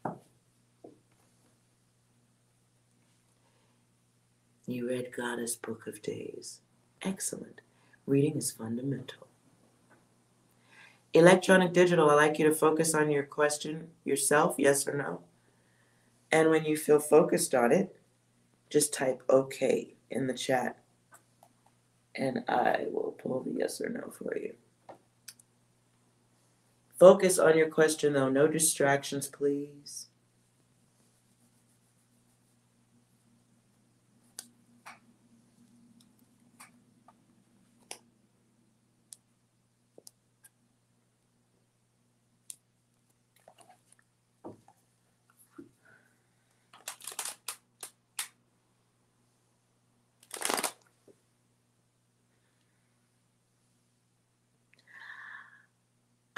You read Goddess Book of Days. Excellent. Reading is fundamental. Electronic digital, I'd like you to focus on your question yourself, yes or no. And when you feel focused on it, just type OK in the chat. And I will pull the yes or no for you. Focus on your question, though. No distractions, please.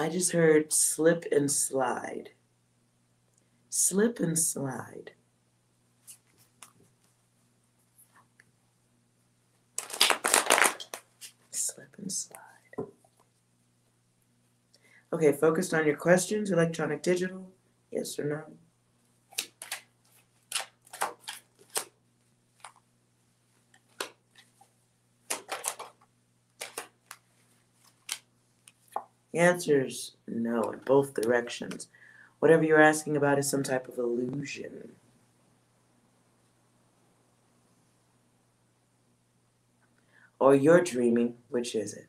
I just heard slip and slide. Slip and slide. Slip and slide. Okay, focused on your questions, electronic digital, yes or no? The answer is no in both directions. Whatever you're asking about is some type of illusion. Or you're dreaming, which is it?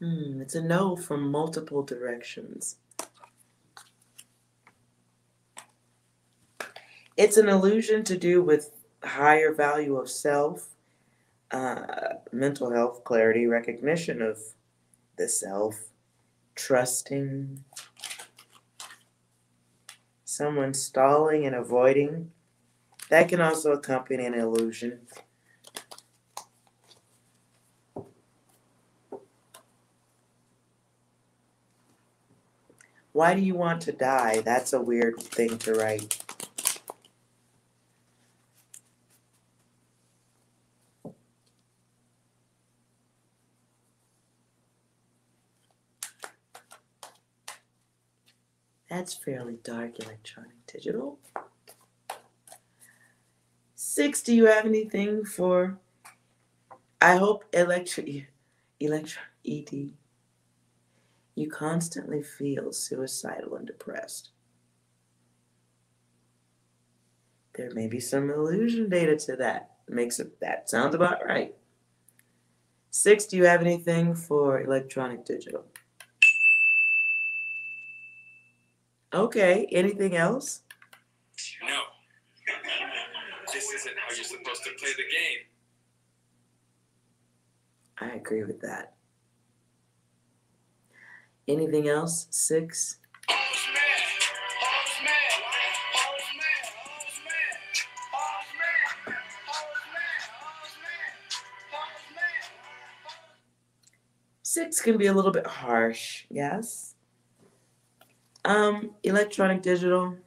It's a no from multiple directions. It's an illusion to do with higher value of self, mental health, clarity, recognition of the self, trusting, someone stalling and avoiding. That can also accompany an illusion. Why do you want to die? That's a weird thing to write. That's fairly dark, electronic digital. 6, do you have anything for, I hope ED, you constantly feel suicidal and depressed. There may be some illusion data to that. That sounds about right. 6, do you have anything for electronic digital? Okay, anything else? No. This isn't how you're supposed to play the game. I agree with that. Anything else? 6? Six can be a little bit harsh, yes. Electronic digital.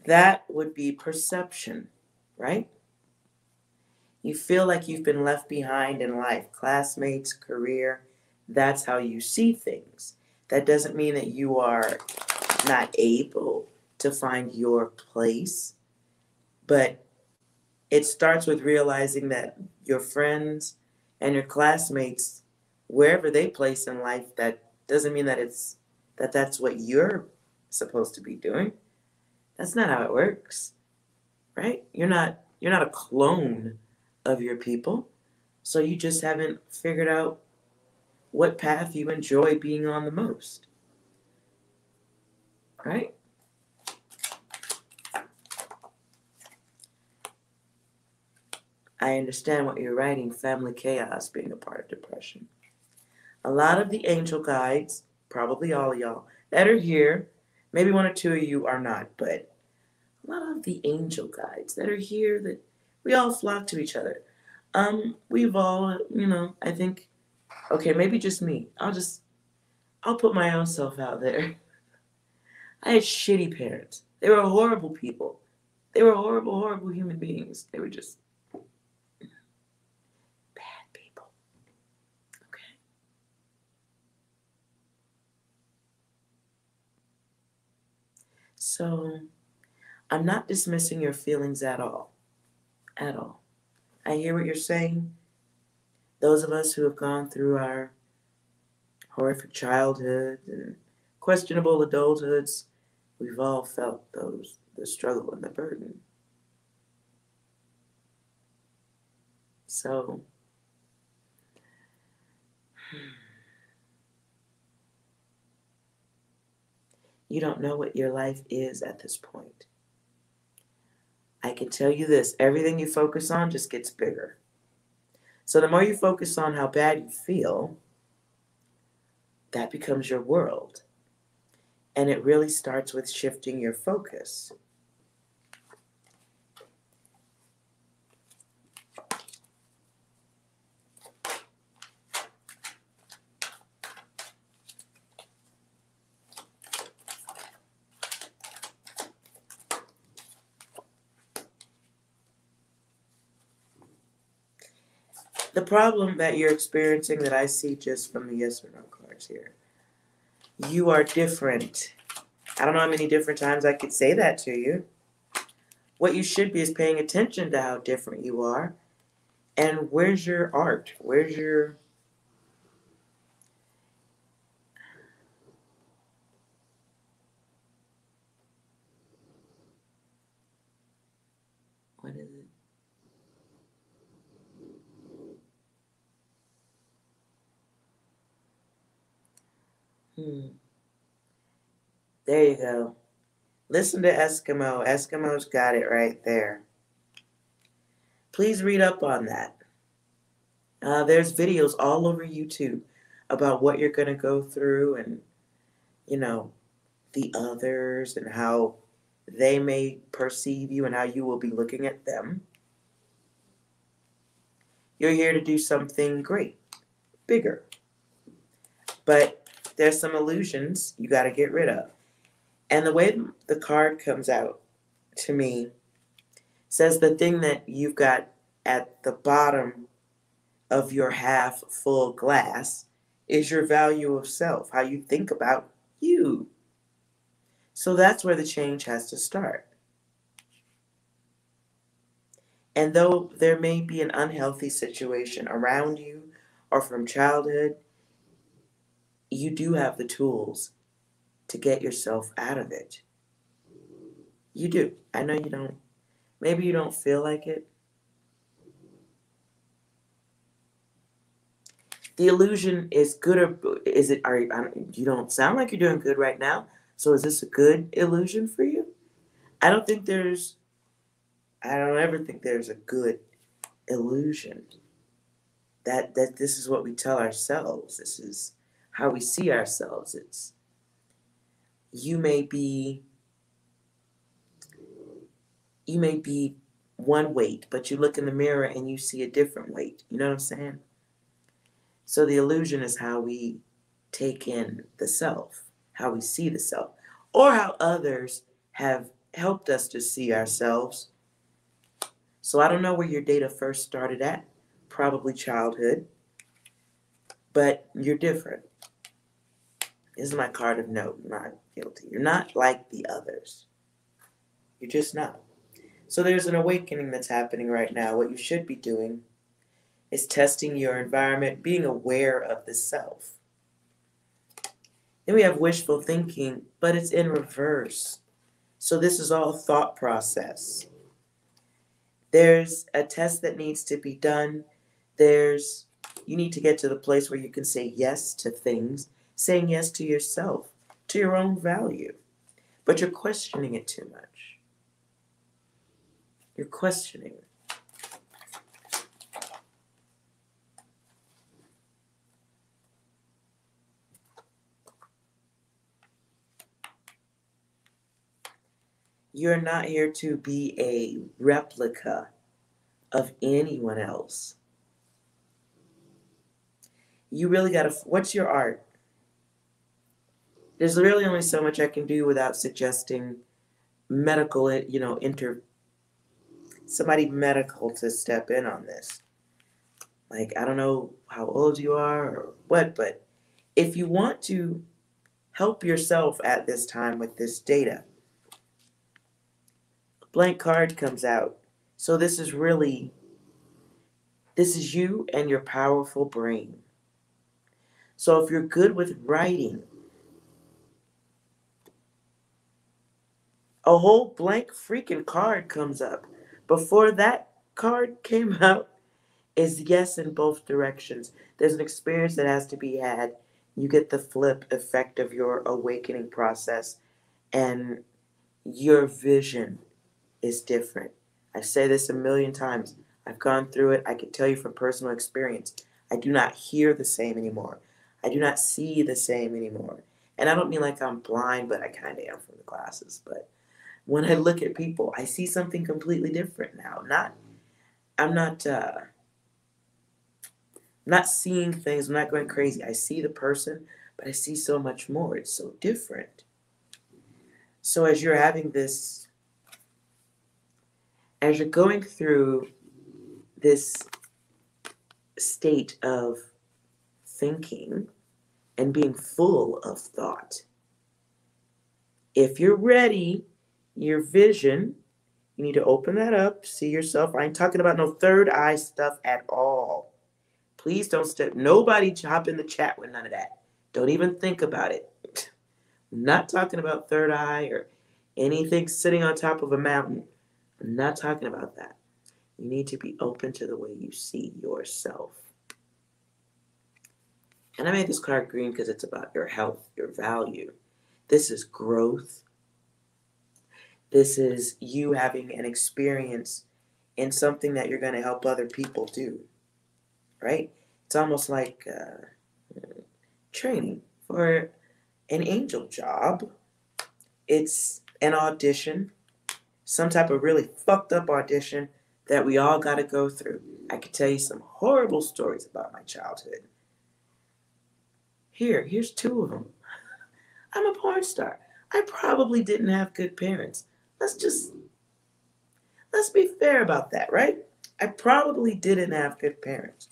That would be perception, right? You feel like you've been left behind in life, classmates, career. That's how you see things. That doesn't mean that you are not able to find your place, but it starts with realizing that your friends and your classmates, wherever they place in life, that doesn't mean that that's what you're supposed to be doing. That's not how it works, right? You're not a clone of your people, so you just haven't figured out what path you enjoy being on the most, right? I understand what you're writing, family chaos being a part of depression. A lot of the angel guides, probably all of y'all that are here, maybe 1 or 2 of you are not, but a lot of the angel guides that are here, that we all flock to each other. We've all, I think, okay, maybe just me. I'll just I'll put my own self out there. I had shitty parents. They were horrible people. They were horrible, horrible human beings. They were just bad people. Okay? So, I'm not dismissing your feelings at all. At all. I hear what you're saying. Those of us who have gone through our horrific childhood and questionable adulthoods, we've all felt the struggle and the burden. So, you don't know what your life is at this point. I can tell you this, everything you focus on just gets bigger. So the more you focus on how bad you feel, that becomes your world. And it really starts with shifting your focus. The problem that you're experiencing that I see just from the yes or no cards here, you are different. I don't know how many different times I could say that to you. What you should be is paying attention to how different you are. And where's your art? Where's your... What is it? There you go. Listen to Eskimo. Eskimo's got it right there. Please read up on that. There's videos all over YouTube about what you're going to go through and, you know, the others and how they may perceive you and how you will be looking at them. You're here to do something great, bigger. But there's some illusions you got to get rid of. And the way the card comes out to me says the thing that you've got at the bottom of your half full glass is your value of self, how you think about you. So that's where the change has to start. And though there may be an unhealthy situation around you or from childhood, you do have the tools to get yourself out of it. You do. I know you don't. Maybe you don't feel like it. The illusion is good or is it? You don't sound like you're doing good right now. So is this a good illusion for you? I don't ever think there's a good illusion. That this is what we tell ourselves. This is how we see ourselves. It's you may be one weight, but you look in the mirror and you see a different weight. You know what I'm saying? So the illusion is how we take in the self, how we see the self, or how others have helped us to see ourselves. So I don't know where your data first started at, probably childhood, but you're different. This is my card of note, not guilty. You're not like the others. You're just not. So there's an awakening that's happening right now. What you should be doing is testing your environment, being aware of the self. Then we have wishful thinking, but it's in reverse. So this is all thought process. There's a test that needs to be done. You need to get to the place where you can say yes to things, saying yes to yourself, to your own value. But you're questioning it too much. You're questioning. You're not here to be a replica of anyone else. You really gotta, what's your art? There's really only so much I can do without suggesting medical, somebody medical to step in on this. Like, I don't know how old you are or what, but if you want to help yourself at this time with this data, a blank card comes out. So this is you and your powerful brain. So if you're good with writing, a whole blank freaking card comes up. Before that card came out is yes in both directions. There's an experience that has to be had. You get the flip effect of your awakening process, and your vision is different. I say this a million times. I've gone through it. I can tell you from personal experience. I do not hear the same anymore. I do not see the same anymore. And I don't mean like I'm blind, but I kind of am from the glasses. But when I look at people, I see something completely different now. I'm not seeing things. I'm not going crazy. I see the person, but I see so much more. It's so different. So as you're having this, as you're going through this state of thinking and being full of thought, if you're ready, your vision, you need to open that up, see yourself. I ain't talking about no third eye stuff at all. Please don't nobody hop in the chat with none of that. Don't even think about it. I'm not talking about third eye or anything sitting on top of a mountain. I'm not talking about that. You need to be open to the way you see yourself. And I made this card green because it's about your health, your value. This is growth. This is you having an experience in something that you're going to help other people do, right? It's almost like training for an angel job. It's an audition, some type of really fucked up audition that we all got to go through. I could tell you some horrible stories about my childhood. Here's two of them. I'm a porn star. I probably didn't have good parents. Let's be fair about that, right? I probably didn't have good parents.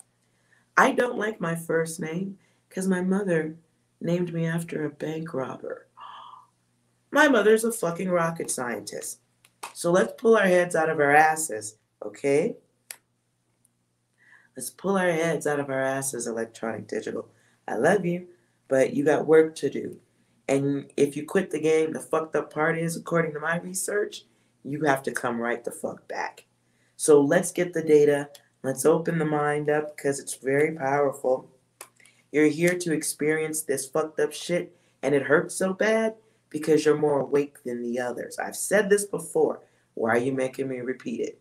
I don't like my first name because my mother named me after a bank robber. My mother's a fucking rocket scientist. So let's pull our heads out of our asses, okay? Let's pull our heads out of our asses, electronic digital. I love you, but you got work to do. And if you quit the game, the fucked up part is, according to my research, you have to come right the fuck back. So let's get the data. Let's open the mind up because it's very powerful. You're here to experience this fucked up shit, and it hurts so bad because you're more awake than the others. I've said this before. Why are you making me repeat it?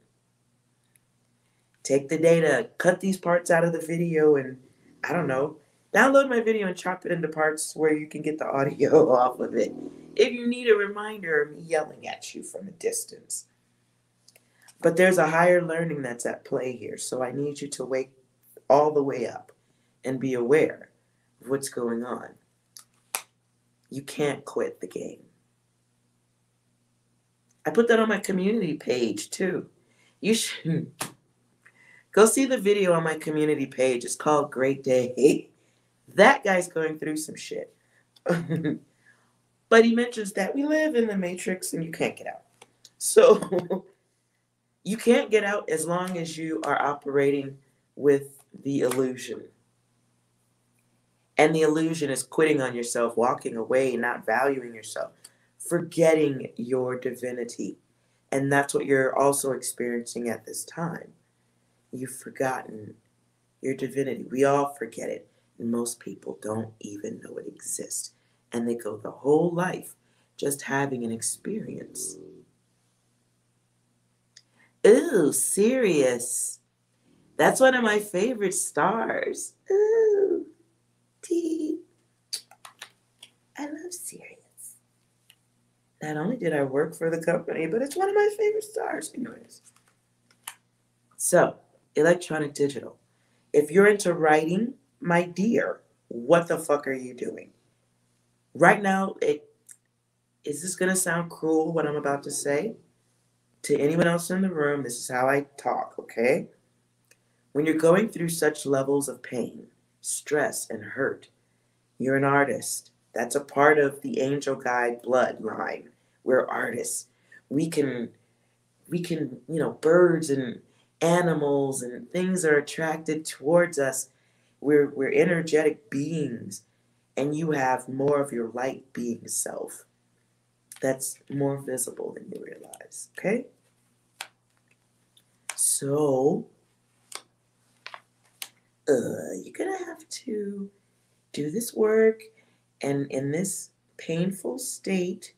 Take the data, cut these parts out of the video, and I don't know, download my video and chop it into parts where you can get the audio off of it if you need a reminder of me yelling at you from a distance. But there's a higher learning that's at play here, so I need you to wake all the way up and be aware of what's going on. You can't quit the game. I put that on my community page too. You should go see the video on my community page. It's called Great Day. That guy's going through some shit. But he mentions that we live in the Matrix and you can't get out. So you can't get out as long as you are operating with the illusion. And the illusion is quitting on yourself, walking away, not valuing yourself, forgetting your divinity. And that's what you're also experiencing at this time. You've forgotten your divinity. We all forget it. And most people don't even know it exists. And they go the whole life just having an experience. Ooh, Sirius. That's one of my favorite stars. Ooh, T. I love Sirius. Not only did I work for the company, but it's one of my favorite stars. Anyways. So, electronic digital. If you're into writing, my dear, what the fuck are you doing? Right now, is this going to sound cruel, what I'm about to say? To anyone else in the room, this is how I talk, okay? When you're going through such levels of pain, stress, and hurt, you're an artist. That's a part of the angel guide bloodline. We're artists. We can, birds and animals and things are attracted towards us. We're energetic beings, and you have more of your light being self that's more visible than you realize, okay? So, you're gonna have to do this work, and in this painful state,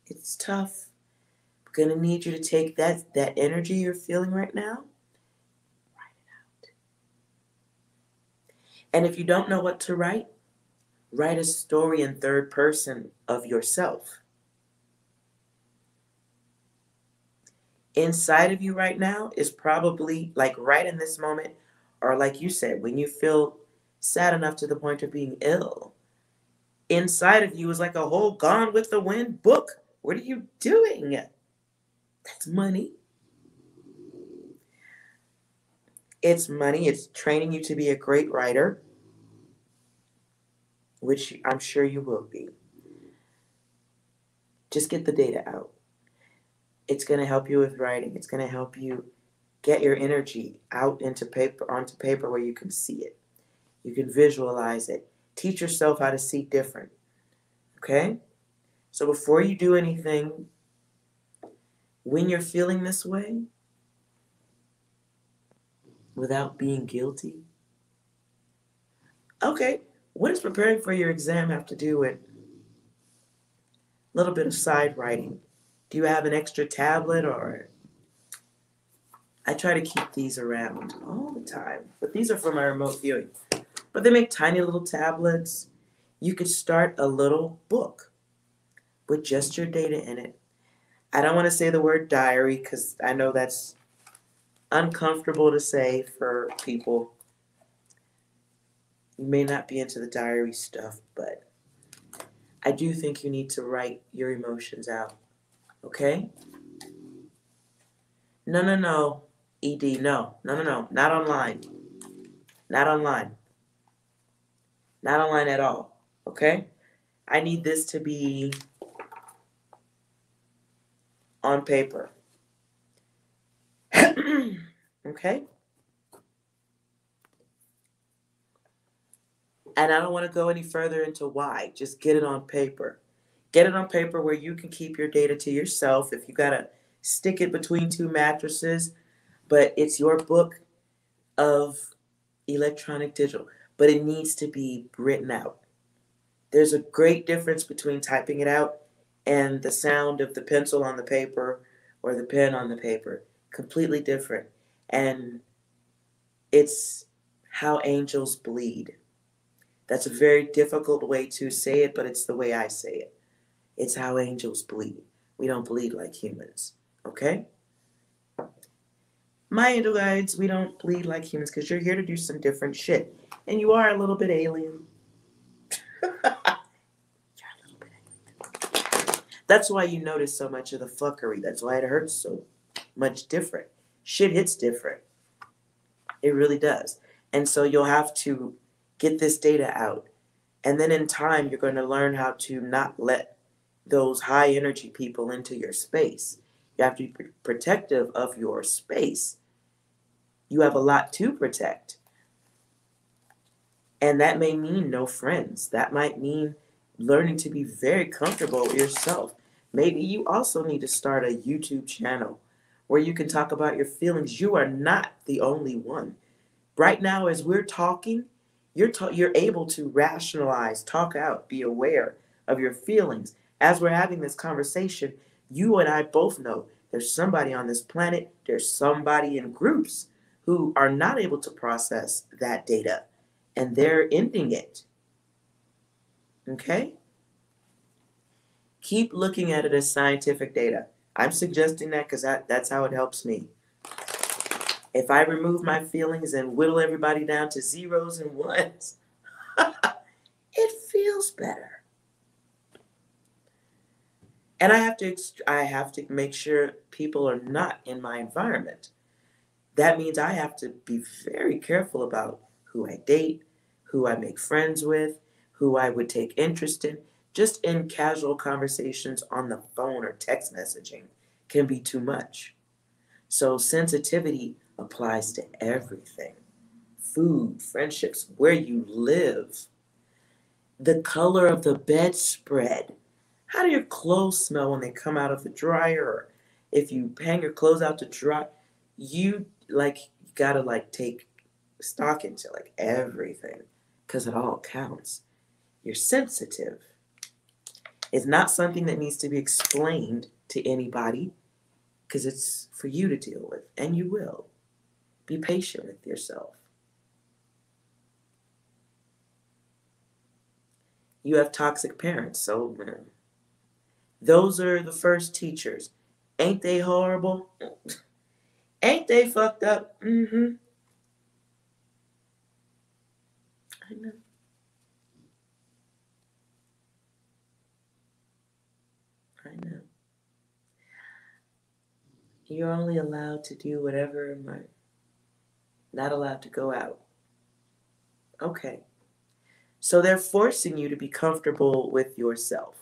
it's tough. I'm gonna need you to take that energy you're feeling right now, write it out. And if you don't know what to write a story in third person of yourself. Inside of you right now is probably like right in this moment, or like you said, when you feel sad enough to the point of being ill. Inside of you is like a whole Gone with the Wind book. What are you doing? That's money. It's money. It's training you to be a great writer, which I'm sure you will be. Just get the data out. It's going to help you with writing. It's going to help you get your energy out onto paper where you can see it. You can visualize it. Teach yourself how to see different. Okay? So before you do anything, when you're feeling this way, without being guilty, okay, what does preparing for your exam have to do with a little bit of side writing? Do you have an extra tablet, or... I try to keep these around all the time, but these are for my remote viewing. But they make tiny little tablets. You could start a little book with just your data in it. I don't want to say the word diary because I know that's uncomfortable to say for people. You may not be into the diary stuff, but I do think you need to write your emotions out. Okay? No. ED, no. No. Not online. Not online. Not online at all. Okay? I need this to be on paper. Okay? And I don't want to go any further into why. Just get it on paper. Get it on paper where you can keep your data to yourself. If you got to stick it between two mattresses, but it's your book of electronic digital. But it needs to be written out. There's a great difference between typing it out and the sound of the pencil on the paper or the pen on the paper. Completely different. And it's how angels bleed. That's a very difficult way to say it, but it's the way I say it. It's how angels bleed. We don't bleed like humans, okay? My angel guides, we don't bleed like humans because you're here to do some different shit. And you are a little bit alien. You're a little bit alien. That's why you notice so much of the fuckery. That's why it hurts so much different. Shit hits different. It really does. And so you'll have to get this data out. And then in time, you're going to learn how to not let those high energy people into your space. You have to be protective of your space. You have a lot to protect. And that may mean no friends. That might mean learning to be very comfortable with yourself. Maybe you also need to start a YouTube channel where you can talk about your feelings. You are not the only one. Right now, as we're talking, you're able to rationalize, talk out, be aware of your feelings. As we're having this conversation, you and I both know there's somebody on this planet, there's somebody in groups who are not able to process that data, and they're ending it. Okay? Keep looking at it as scientific data. I'm suggesting that because that's how it helps me. If I remove my feelings and whittle everybody down to zeros and ones, it feels better. And I have to make sure people are not in my environment. That means I have to be very careful about who I date, who I make friends with, who I would take interest in. Just in casual conversations on the phone or text messaging can be too much. So sensitivity applies to everything. Food, friendships, where you live, the color of the bedspread. How do your clothes smell when they come out of the dryer? Or if you hang your clothes out to dry, you gotta take stock into everything, because it all counts. You're sensitive. It's not something that needs to be explained to anybody, because it's for you to deal with, and you will. Be patient with yourself. You have toxic parents, so those are the first teachers. Ain't they horrible? Ain't they fucked up? Mm-hmm. I know. I know. You're only allowed to do whatever, not allowed to go out. Okay. So they're forcing you to be comfortable with yourself.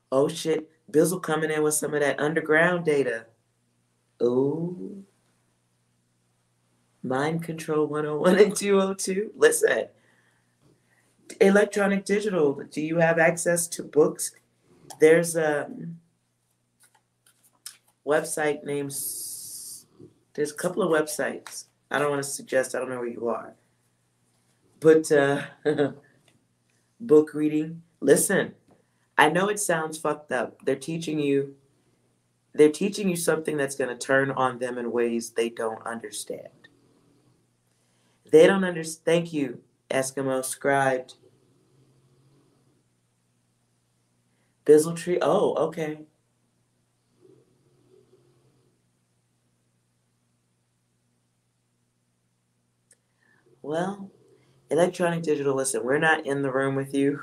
Oh shit, Bizzle coming in with some of that underground data. Ooh. Mind Control 101 and 202. Listen, electronic digital, do you have access to books? There's a website named, there's a couple of websites. I don't want to suggest, I don't know where you are. But book reading. Listen, I know it sounds fucked up. They're teaching you something that's going to turn on them in ways they don't understand. They don't understand. Thank you, Eskimo Scribed. Bizzle Tree. Oh, okay. Well, electronic digital, listen, we're not in the room with you.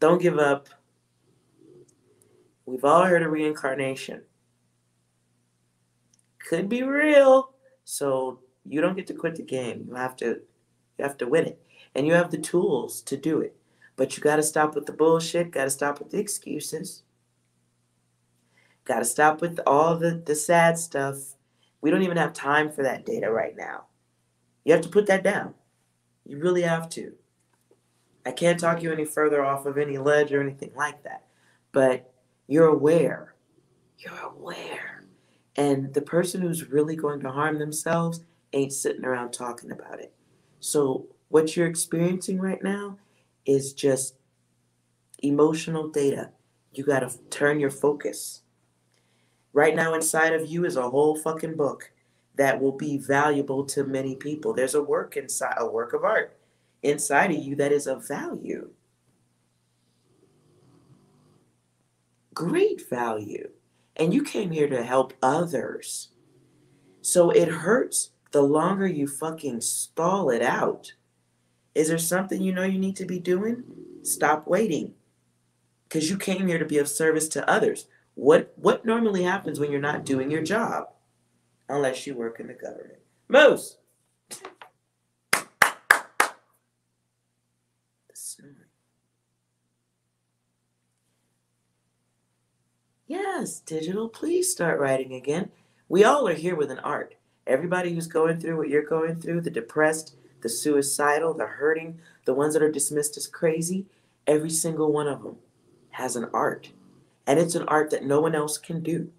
Don't give up. We've all heard of reincarnation. Could be real. So you don't get to quit the game. You have to win it. And you have the tools to do it. But you got to stop with the bullshit. Got to stop with the excuses. Got to stop with all the sad stuff. We don't even have time for that data right now. You have to put that down. You really have to. I can't talk you any further off of any ledge or anything like that. But you're aware. You're aware. And the person who's really going to harm themselves ain't sitting around talking about it. So what you're experiencing right now is just emotional data. You got to turn your focus. Right now inside of you is a whole fucking book that will be valuable to many people. There's a work inside, a work of art inside of you that is of value. Great value. And you came here to help others. So it hurts the longer you fucking stall it out. Is there something you know you need to be doing? Stop waiting. Because you came here to be of service to others. What normally happens when you're not doing your job? Unless you work in the government. Moose! Yes, digital, please start writing again. We all are here with an art. Everybody who's going through what you're going through, the depressed, the suicidal, the hurting, the ones that are dismissed as crazy, every single one of them has an art. And it's an art that no one else can do.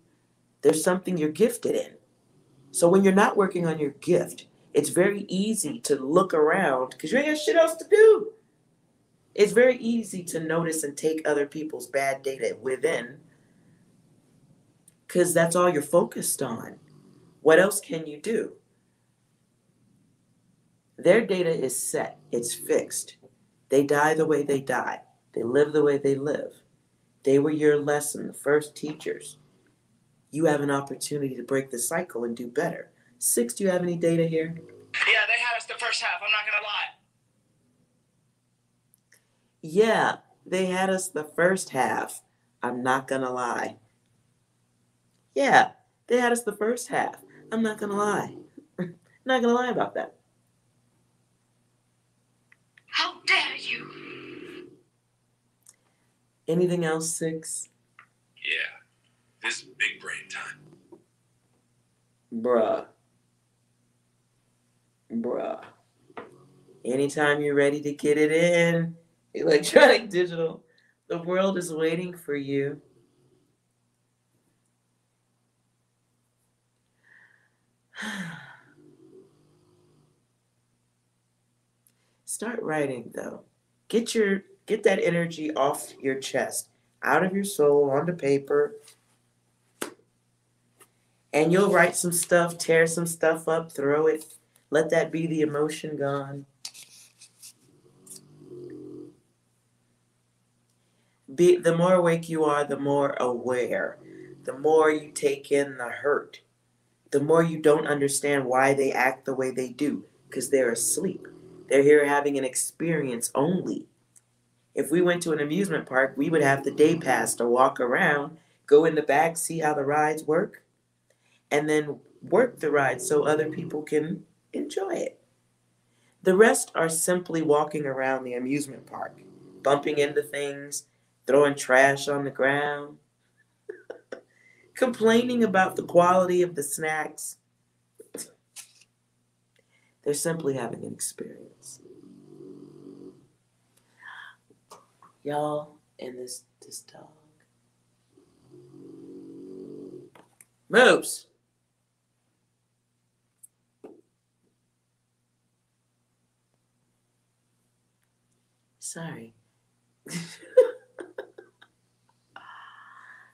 There's something you're gifted in. So when you're not working on your gift, it's very easy to look around because you ain't got shit else to do. It's very easy to notice and take other people's bad data within because that's all you're focused on. What else can you do? Their data is set. It's fixed. They die the way they die. They live the way they live. They were your lesson, the first teachers. You have an opportunity to break the cycle and do better. 6, do you have any data here? Yeah, they had us the first half. I'm not going to lie. Yeah, they had us the first half. I'm not gonna lie. Yeah, they had us the first half. I'm not gonna lie. Not gonna lie about that. How dare you? Anything else, 6? Yeah, this is big brain time. Bruh. Anytime you're ready to get it in, electronic digital, the world is waiting for you. Start writing though. Get that energy off your chest, out of your soul, onto paper. And you'll write some stuff, tear some stuff up, throw it. Let that be the emotion gone. The more awake you are, the more aware. The more you take in the hurt. The more you don't understand why they act the way they do. Because they're asleep. They're here having an experience only. If we went to an amusement park, we would have the day pass to walk around, go in the back, see how the rides work, and then work the ride so other people can enjoy it. The rest are simply walking around the amusement park, bumping into things, throwing trash on the ground, complaining about the quality of the snacks. They're simply having an experience. Y'all, and this dog moves. Sorry.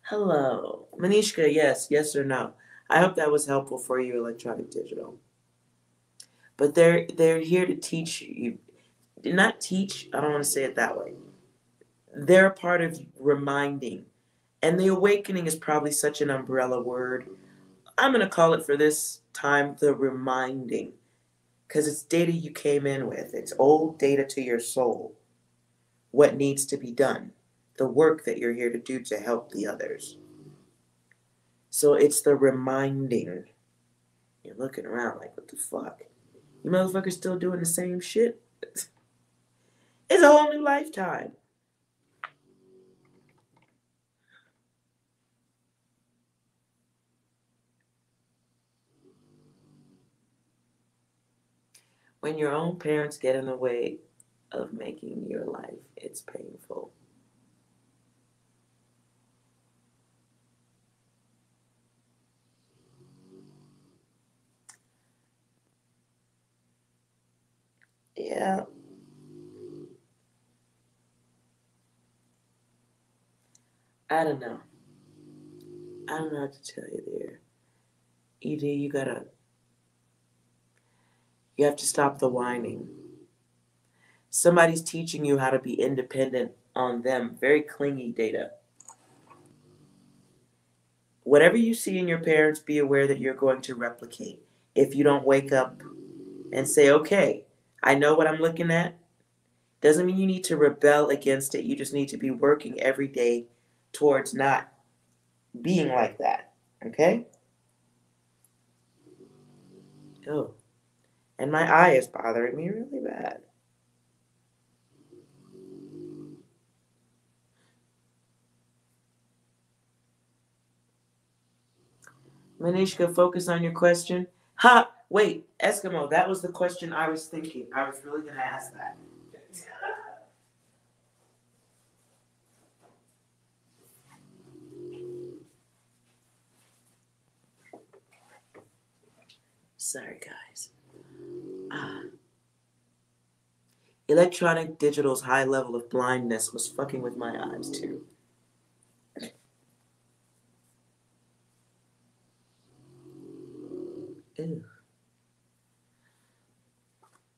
Hello. Manishka, yes or no. I hope that was helpful for you, electronic digital. But they're here to teach you. Not teach, I don't want to say it that way. They're a part of reminding. And the awakening is probably such an umbrella word. I'm going to call it for this time the reminding. Because it's data you came in with. It's old data to your soul. What needs to be done. The work that you're here to do to help the others. So it's the reminding. You're looking around like, what the fuck? You motherfuckers still doing the same shit? It's a whole new lifetime. When your own parents get in the way of making your life, it's painful. Yeah. I don't know. I don't know what to tell you there. Either you have to stop the whining. Somebody's teaching you how to be independent on them. Very clingy data. Whatever you see in your parents, be aware that you're going to replicate. If you don't wake up and say, okay, I know what I'm looking at, doesn't mean you need to rebel against it. You just need to be working every day towards not being like that. Okay? Oh. And my eye is bothering me really bad. Manishka, focus on your question. Ha! Wait, Eskimo, that was the question I was thinking. I was really going to ask that. Sorry, guys. Electronic digital's high level of blindness was fucking with my eyes, too. Ew.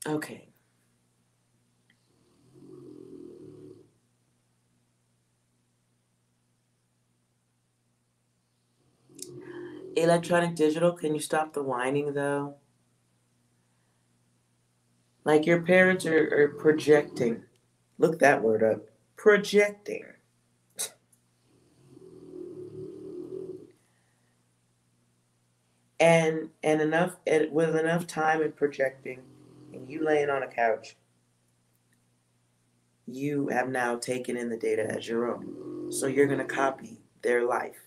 Okay. Electronic digital, can you stop the whining though? Like your parents are projecting. Look that word up. Projecting. And with enough time in projecting, and you laying on a couch, you have now taken in the data as your own. So you're going to copy their life.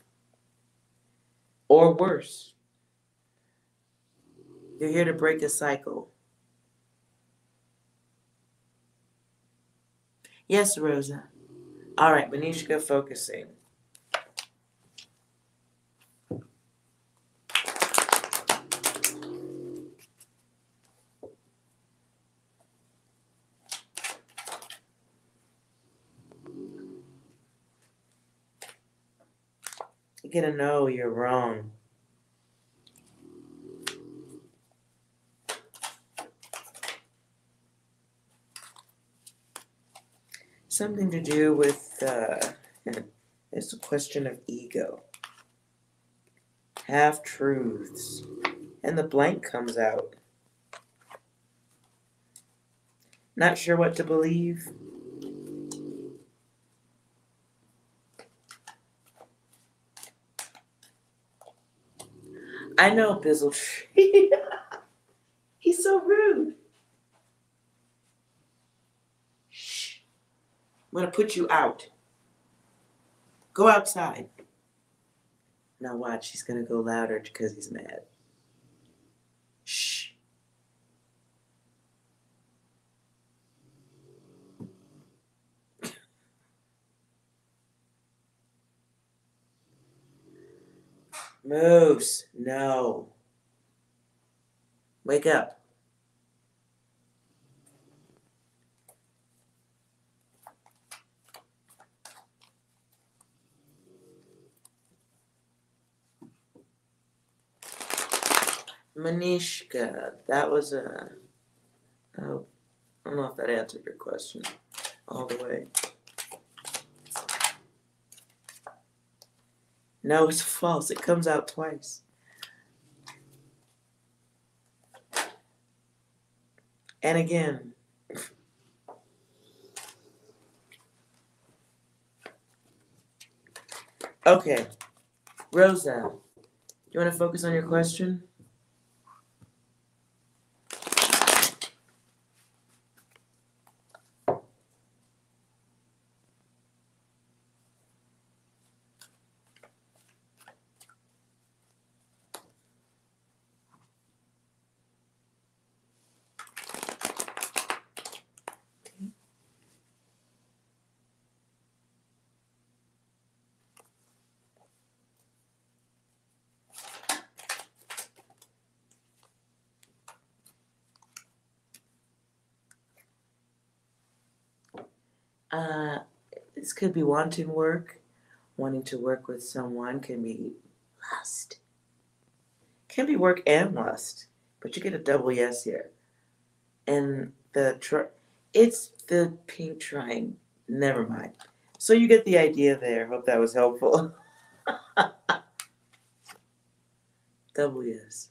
Or worse. You're here to break a cycle. Yes, Rosa. All right, Manishka, focusing. You're going to know you're wrong. Something to do with, it's a question of ego. Half-truths. And the blank comes out. Not sure what to believe. I know, Bizzletree. He's so rude. Shh. I'm going to put you out. Go outside. Now watch, he's going to go louder because he's mad. Shh. Moose, no. Wake up. Manishka, that was a... Oh, I don't know if that answered your question all the way. No, it's false. It comes out twice. And again. Okay. Rosa, you want to focus on your question? This could be wanting work. Wanting to work with someone can be lust. Can be work and lust. But you get a double yes here. And it's the pink triangle. Never mind. So you get the idea there. Hope that was helpful. Double yes.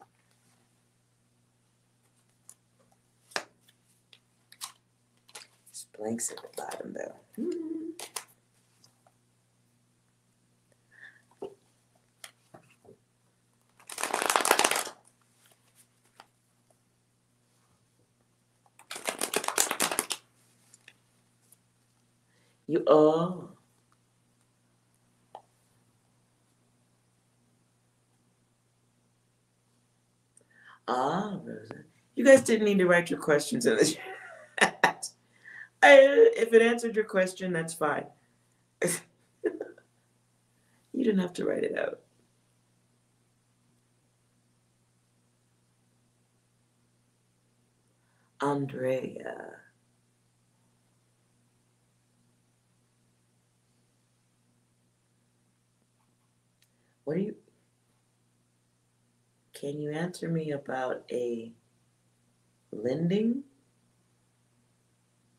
It's blanks at the bottom though. You all. Rosa. You guys didn't need to write your questions in the chat. If it answered your question, that's fine. You didn't have to write it out. Andrea. Can you answer me about a lending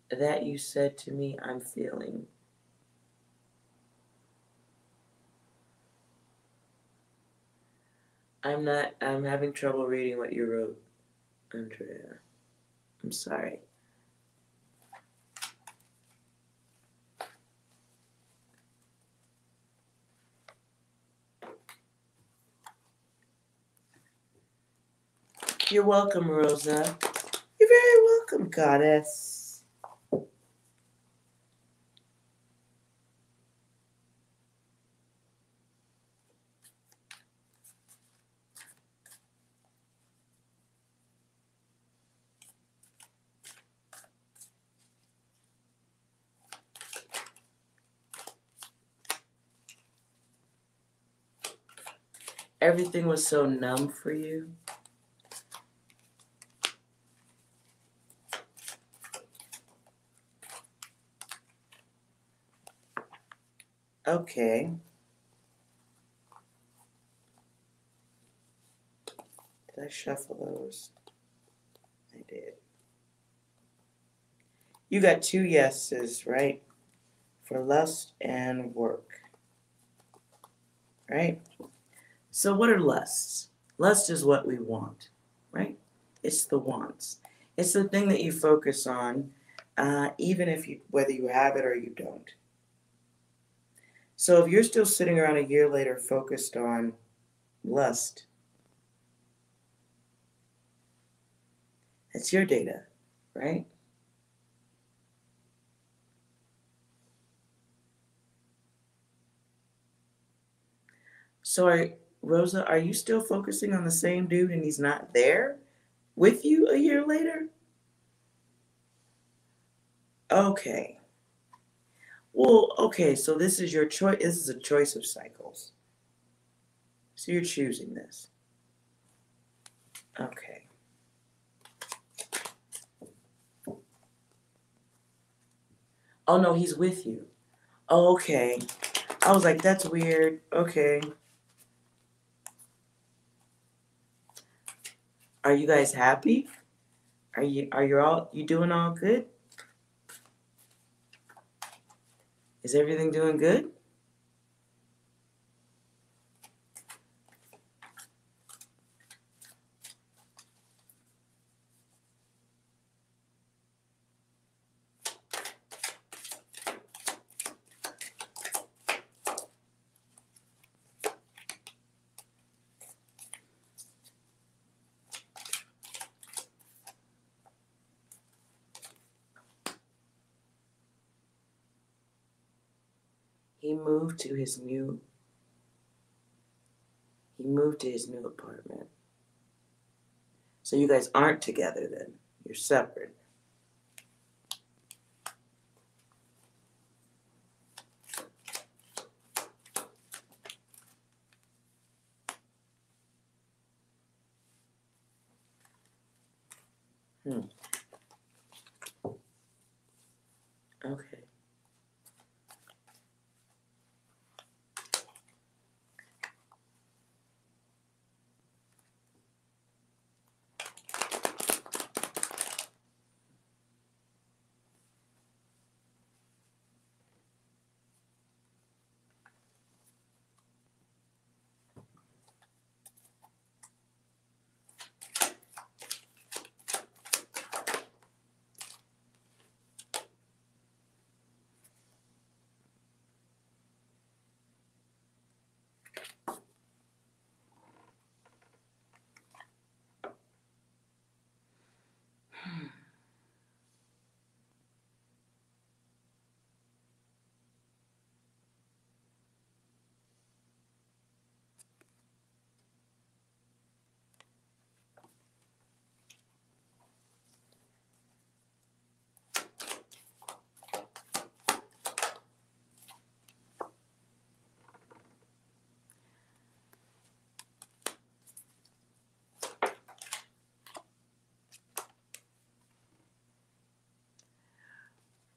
that you said to me I'm feeling? I'm having trouble reading what you wrote, Andrea. I'm sorry. You're welcome, Rosa. You're very welcome, goddess. Everything was so numb for you. Okay. Did I shuffle those? I did. You got 2 yeses, right? For lust and work. Right? So what are lusts? Lust is what we want, right? It's the wants. It's the thing that you focus on, even if whether you have it or you don't. So if you're still sitting around a year later focused on lust, that's your data, right? So Rosa, are you still focusing on the same dude and he's not there with you a year later? Okay. Well, okay, so this is your choice. This is a choice of cycles. So you're choosing this. Okay. Oh, no, he's with you. Oh, okay. I was like, that's weird. Okay. Are you guys happy? Are you doing all good? Is everything doing good? He moved to his new apartment. So you guys aren't together then. You're separate. Okay.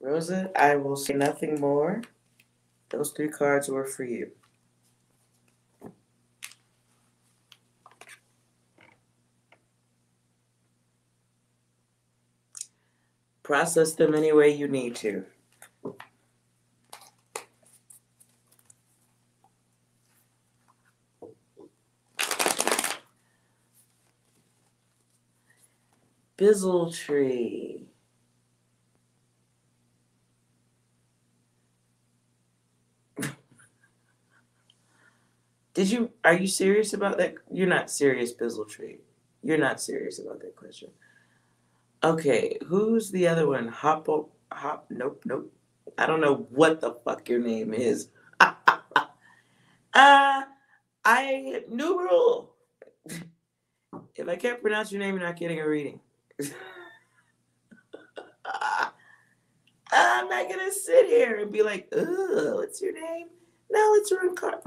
Rosa, I will say nothing more. Those 3 cards were for you. Process them any way you need to. Bizzle tree. Are you serious about that? You're not serious, Bizzle tree. You're not serious about that question. Okay, who's the other one? Nope. I don't know what the fuck your name is. Numeral. If I can't pronounce your name, you're not getting a reading. I'm not gonna sit here and be like, ugh, what's your name? No, let's run car.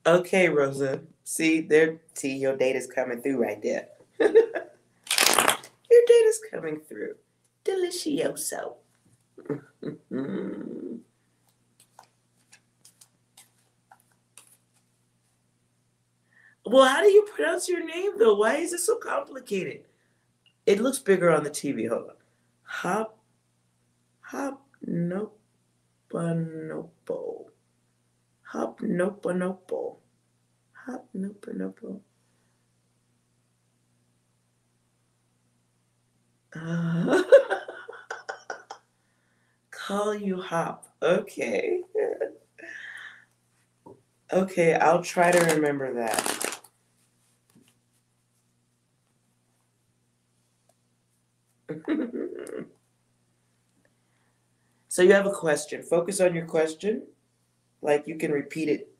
Okay, Rosa. See, your data's coming through right there. Your data's coming through. Delicioso. Well, how do you pronounce your name, though? Why is it so complicated? It looks bigger on the TV. Hold on. Hopnoponopo. Hopnoponopo. Hopnoponopo. Call you Hop. Okay. Okay, I'll try to remember that. So you have a question. Focus on your question. Like you can repeat it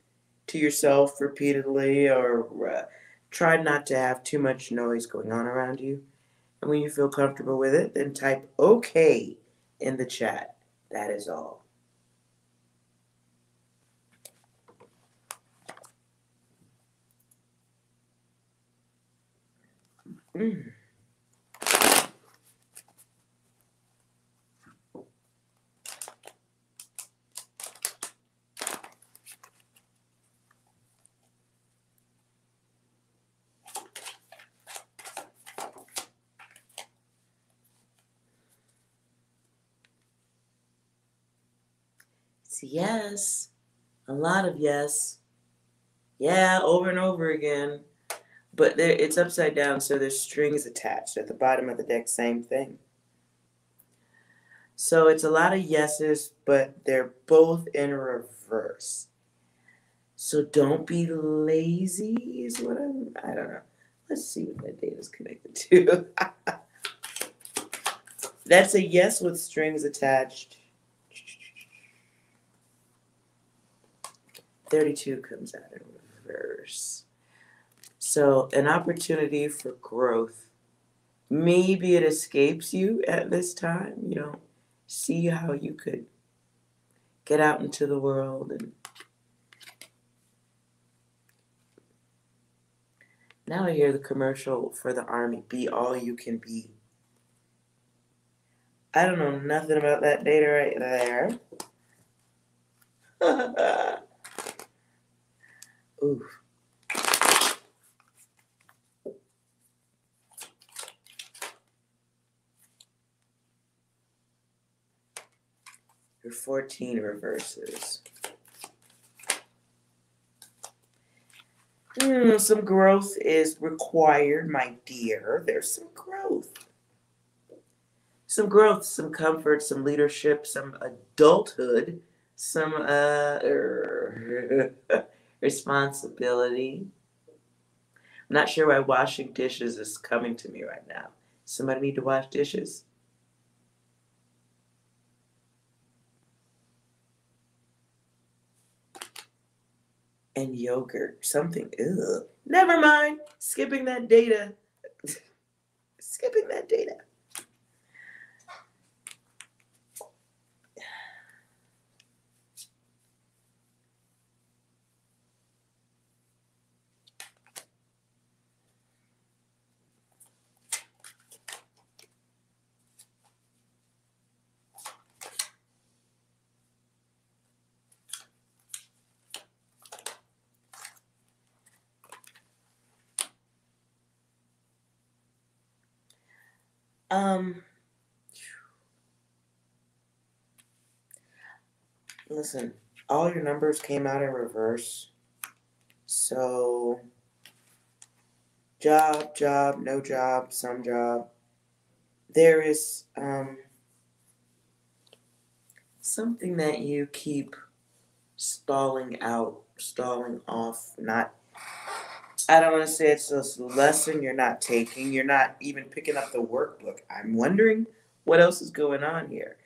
to yourself repeatedly, or try not to have too much noise going on around you. And when you feel comfortable with it, then type OK in the chat. That is all. It's yes. A lot of yes. Yeah, over and over again. But it's upside down, so there's strings attached. At the bottom of the deck, same thing. So it's a lot of yeses, but they're both in reverse. So don't be lazy is what I don't know. Let's see what that data is connected to. That's a yes with strings attached. 32 comes out in reverse. So an opportunity for growth. Maybe it escapes you at this time. You don't see how you could get out into the world. And now I hear the commercial for the Army, be all you can be. I don't know nothing about that data right there. Oof. Your 14 reverses. Some growth is required, my dear. There's some growth. Some growth, some comfort, some leadership, some adulthood, some responsibility. I'm not sure why washing dishes is coming to me right now. Somebody need to wash dishes? And yogurt. Something. Ugh. Never mind. Skipping that data. Skipping that data. Listen, all your numbers came out in reverse. So, job, no job, some job. There is something that you keep stalling out, stalling off, not, I don't want to say it's a lesson you're not taking. You're not even picking up the workbook. I'm wondering what else is going on here.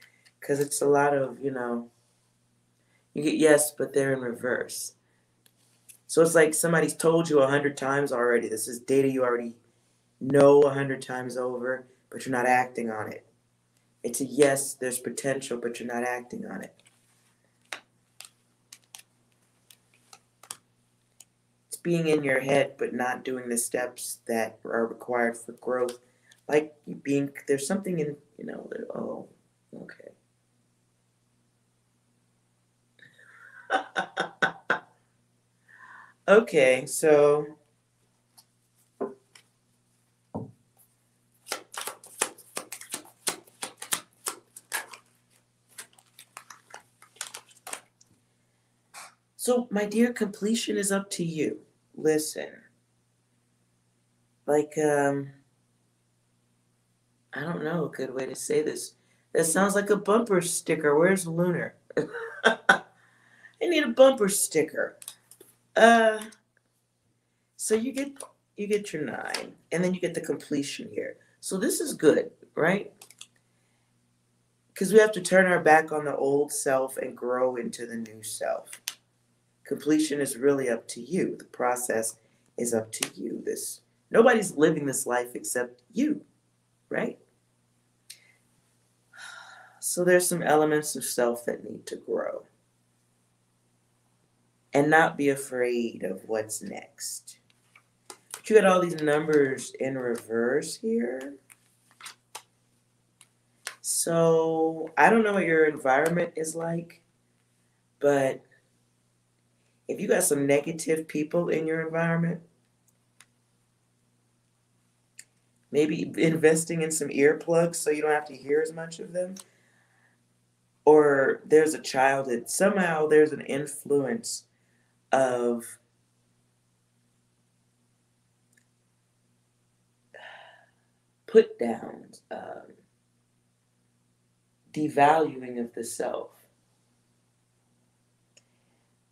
Because it's a lot of, you get yes, but they're in reverse. So it's like somebody's told you 100 times already. This is data you already know 100 times over, but you're not acting on it. It's a yes, there's potential, but you're not acting on it. It's being in your head, but not doing the steps that are required for growth. Like there's something in, oh, okay. Okay, so my dear, completion is up to you. Listen. Like, I don't know a good way to say this. That sounds like a bumper sticker. Where's Lunar? I need a bumper sticker. So you get your 9, and then you get the completion here. So this is good, right? Because we have to turn our back on the old self and grow into the new self. Completion is really up to you. The process is up to you. Nobody's living this life except you, right? So there's some elements of self that need to grow. And not be afraid of what's next. But you got all these numbers in reverse here. So I don't know what your environment is like, but if you got some negative people in your environment, maybe investing in some earplugs so you don't have to hear as much of them. Or there's a child that somehow there's an influence of put downs, devaluing of the self,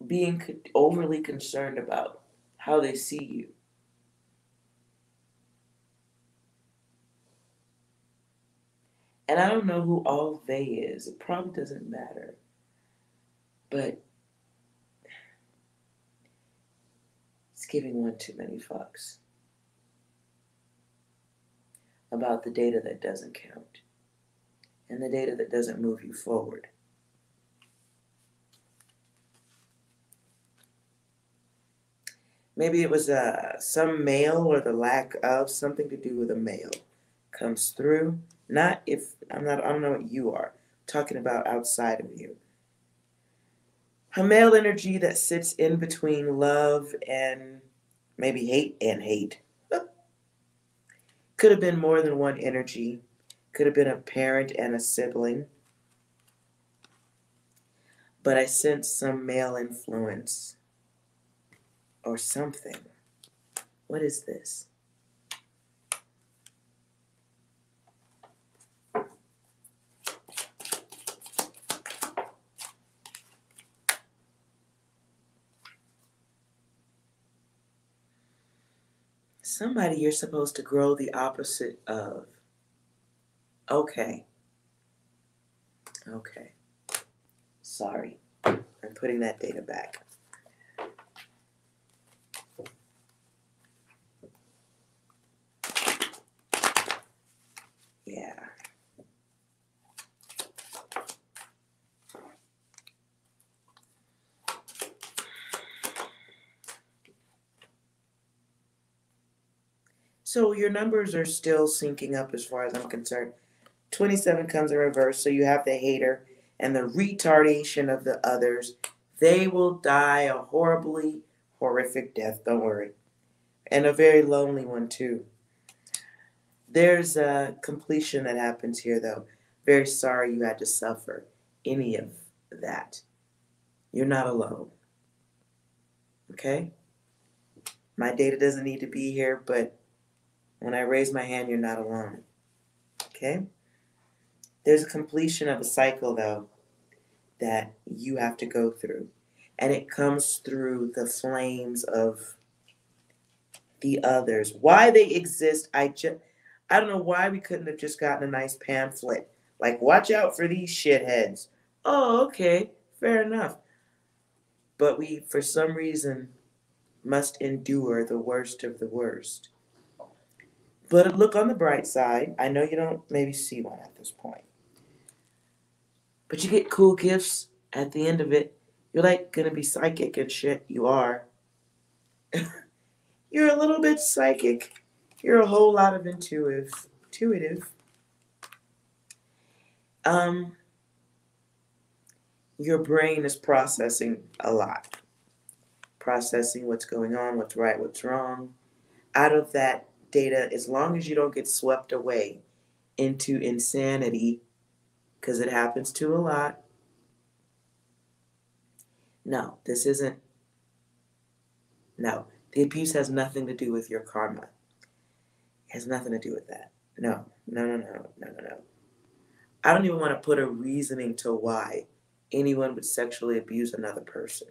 being overly concerned about how they see you. And I don't know who all they is. It probably doesn't matter. But it's giving one too many fucks about the data that doesn't count and the data that doesn't move you forward. Maybe it was some male or the lack of something to do with a male comes through. I don't know what you are. I'm talking about outside of you. A male energy that sits in between love and maybe hate. Could have been more than one energy. Could have been a parent and a sibling. But I sense some male influence or something. What is this? Somebody you're supposed to grow the opposite of. Okay. Sorry. I'm putting that data back. Yeah. So your numbers are still syncing up as far as I'm concerned. 27 comes in reverse, so you have the hater and the retardation of the others. They will die a horrific death, don't worry. And a very lonely one too. There's a completion that happens here though. Very sorry you had to suffer any of that. You're not alone. Okay? My data doesn't need to be here, but when I raise my hand, you're not alone. Okay? There's a completion of a cycle, though, that you have to go through. And it comes through the flames of the others. Why they exist, I don't know why we couldn't have just gotten a nice pamphlet. Like, watch out for these shitheads. Oh, okay, fair enough. But we, for some reason, must endure the worst of the worst. But look on the bright side. I know you don't maybe see one at this point. But you get cool gifts at the end of it. You're like gonna be psychic and shit. You are. You're a little bit psychic. You're a whole lot of intuitive. Your brain is processing a lot. Processing what's going on, what's right, what's wrong. Out of that data, as long as you don't get swept away into insanity, because it happens to a lot. No, this isn't. No, the abuse has nothing to do with your karma. It has nothing to do with that. No. I don't even want to put a reasoning to why anyone would sexually abuse another person.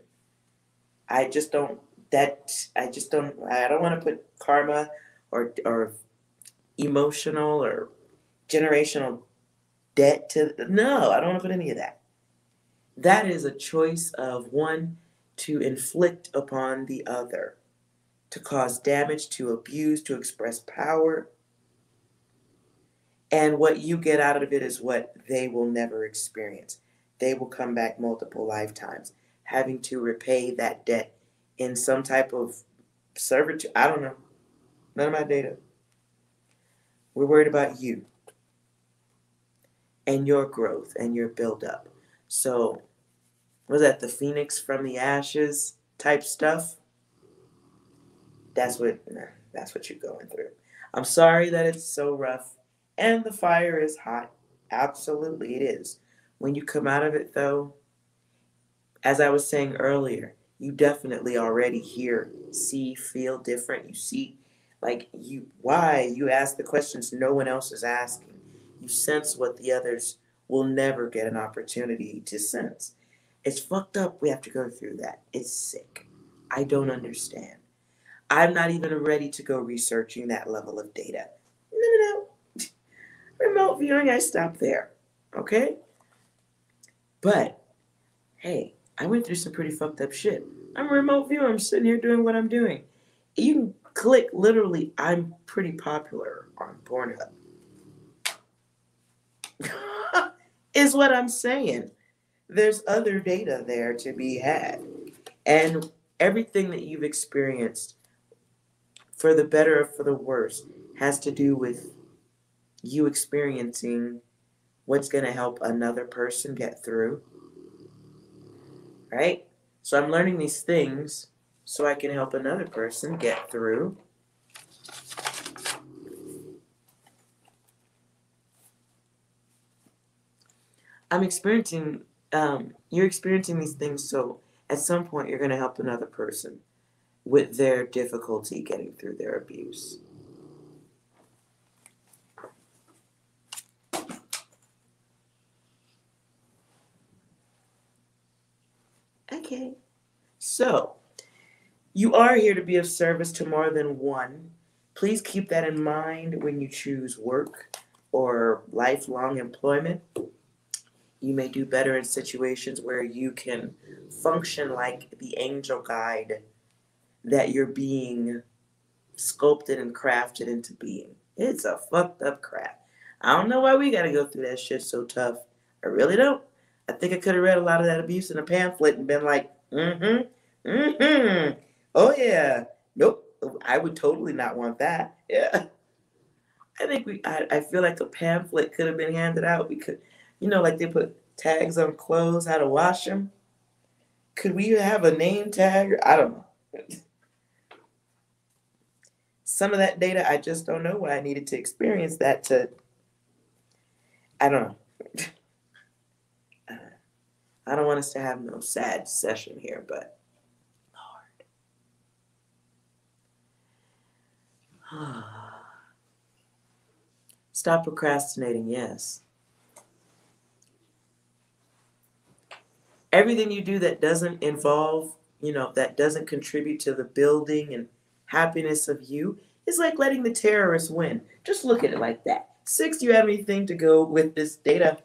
I don't want to put karma or emotional or generational debt to, no, I don't want to put any of that. That is a choice of one to inflict upon the other, to cause damage, to abuse, to express power. And what you get out of it is what they will never experience. They will come back multiple lifetimes, having to repay that debt in some type of servitude. I don't know. None of my data. We're worried about you and your growth and your buildup. So, was that the phoenix from the ashes type stuff? That's what you're going through. I'm sorry that it's so rough. And the fire is hot. Absolutely, it is. When you come out of it, though, as I was saying earlier, you definitely already hear, see, feel different. You see, why? You ask the questions no one else is asking. You sense what the others will never get an opportunity to sense. It's fucked up we have to go through that. It's sick. I don't understand. I'm not even ready to go researching that level of data. No. Remote viewing, I stopped there. Okay? But, hey, I went through some pretty fucked up shit. I'm a remote viewer. I'm sitting here doing what I'm doing. You can click, literally, I'm pretty popular on Pornhub. Is what I'm saying. There's other data there to be had. And everything that you've experienced, for the better or for the worse, has to do with you experiencing what's going to help another person get through. Right? So I'm learning these things so I can help another person get through. I'm experiencing, you're experiencing these things, so at some point you're going to help another person with their difficulty getting through their abuse. Okay. So, you are here to be of service to more than one. Please keep that in mind when you choose work or lifelong employment. You may do better in situations where you can function like the angel guide that you're being sculpted and crafted into being. It's a fucked up crap. I don't know why we gotta go through that shit so tough. I really don't. I think I could have read a lot of that abuse in a pamphlet and been like, oh yeah. Nope. I would totally not want that. Yeah. I feel like a pamphlet could have been handed out. We could, like they put tags on clothes, how to wash them. Could we have a name tag? I don't know. Some of that data, I just don't know why I needed to experience that to, I don't know. I don't want us to have no sad session here, but Lord. Stop procrastinating, yes. Everything you do that doesn't involve, that doesn't contribute to the building and happiness of you is like letting the terrorists win. Just look at it like that. 6, do you have anything to go with this data?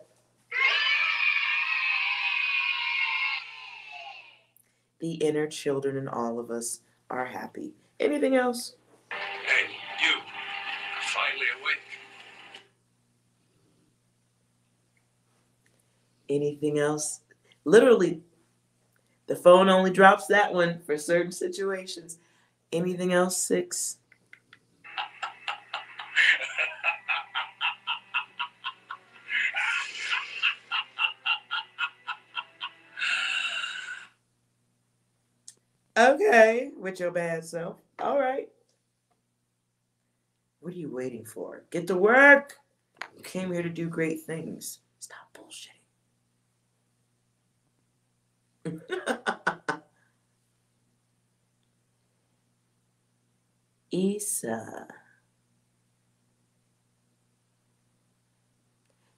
The inner children in all of us are happy. Anything else? Hey, you. Finally awake. Anything else? Literally, the phone only drops that one for certain situations. Anything else, 6? Okay, with your bad self. All right. What are you waiting for? Get to work. You came here to do great things. Stop bullshitting. Issa.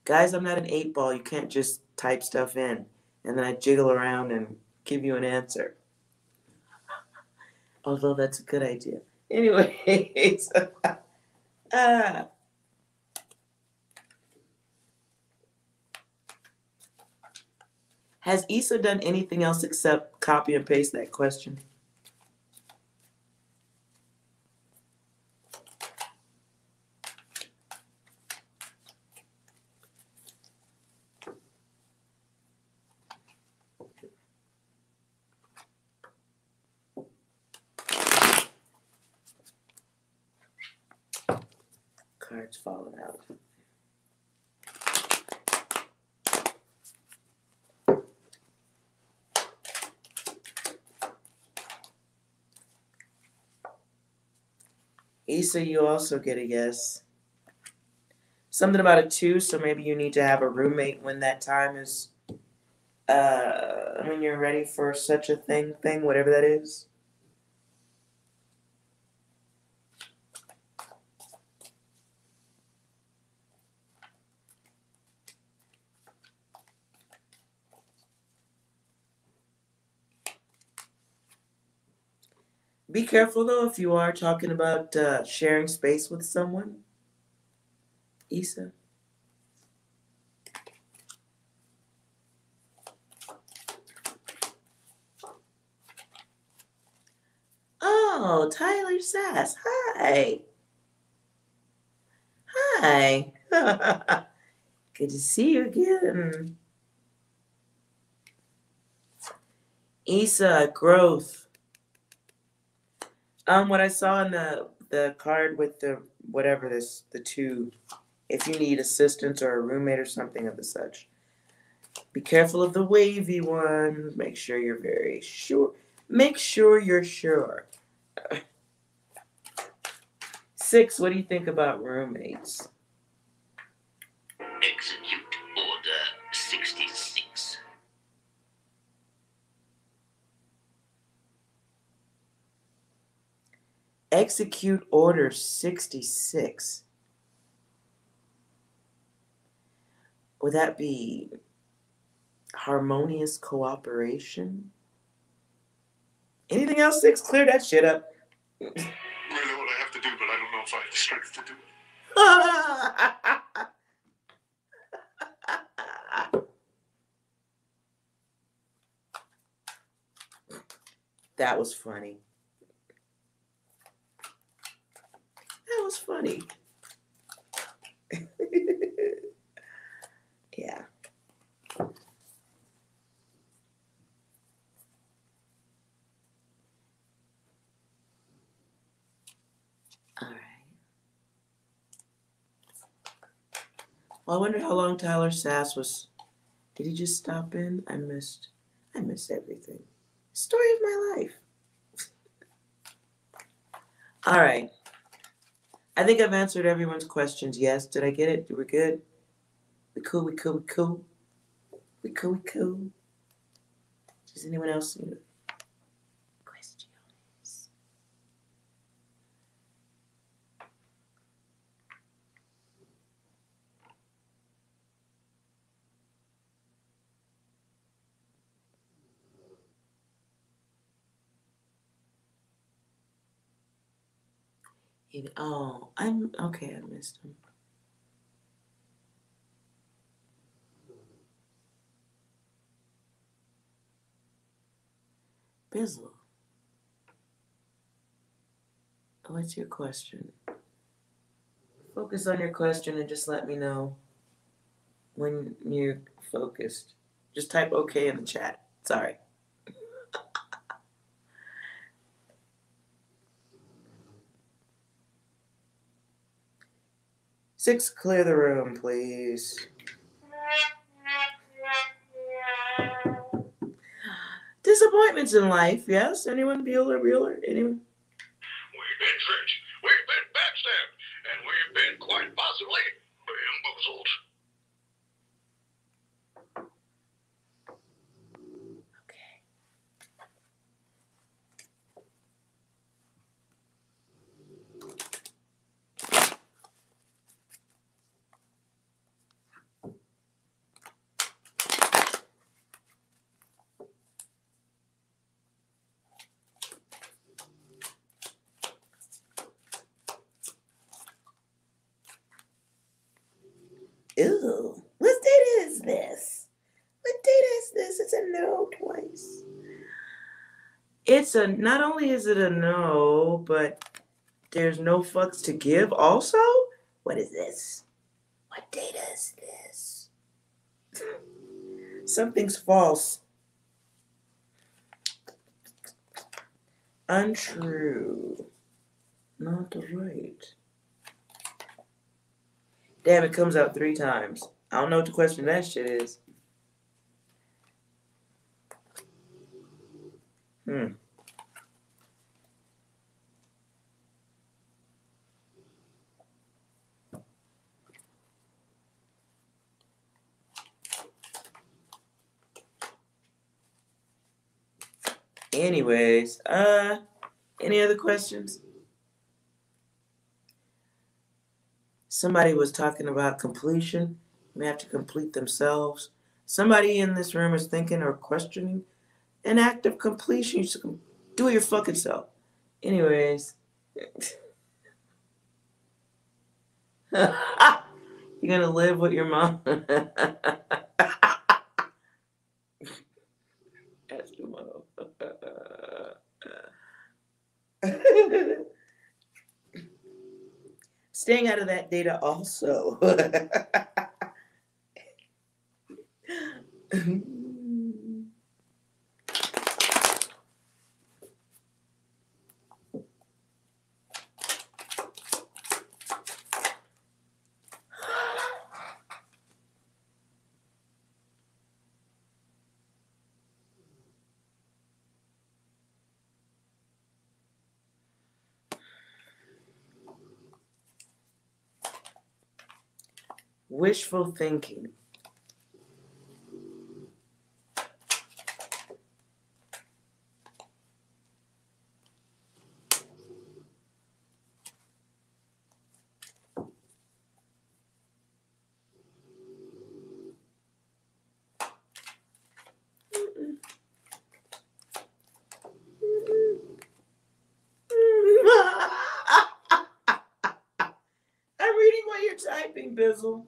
Guys, I'm not an 8 ball. You can't just type stuff in and then I jiggle around and give you an answer. Although that's a good idea. Anyways. Has Issa done anything else except copy and paste that question? Cards falling out. Issa, you also get a yes. Something about a 2, so maybe you need to have a roommate when that time is, when you're ready for such a thing, whatever that is. Be careful, though, if you are talking about sharing space with someone. Issa. Oh, Tyler Sass. Hi. Hi. Good to see you again. Issa, growth. What I saw in the card with the whatever this, the 2, if you need assistance or a roommate or something of the such. Be careful of the wavy one. Make sure you're very sure. Make sure you're sure. 6, what do you think about roommates? Execute Order 66. Execute Order 66. Would that be harmonious cooperation? Anything else, 6? Clear that shit up. Really what I have to do, but I don't know if I have the strength to do it. That was funny. That was funny. Yeah. All right. Well, I wonder how long Tyler Sass was. Did he just stop in? I missed everything. Story of my life. All right. I think I've answered everyone's questions. Yes. Did I get it? We're good? We cool. Does anyone else need questions? Oh, I'm okay. I missed him. Bizzle, what's your question? Focus on your question and just let me know when you're focused. Just type okay in the chat. Sorry. Six, clear the room, please. Disappointments in life, yes? Anyone? Bueller? Anyone? We've been tricked, we've been backstabbed, and we've been quite possibly bamboozled. Okay. Ew. What data is this? What data is this? It's a no twice. It's a, not only is it a no, but there's no fucks to give also? What is this? What data is this? Something's false. Untrue. Not right. Damn, it comes out 3 times. I don't know what the question of that shit is. Anyways, any other questions? Somebody was talking about completion. They have to complete themselves. Somebody in this room is thinking or questioning an act of completion. You should do it your fucking self. Anyways. You're gonna live with your mom. That's the motto. Staying out of that data also. Wishful thinking. I'm reading while you're typing, Bizzle.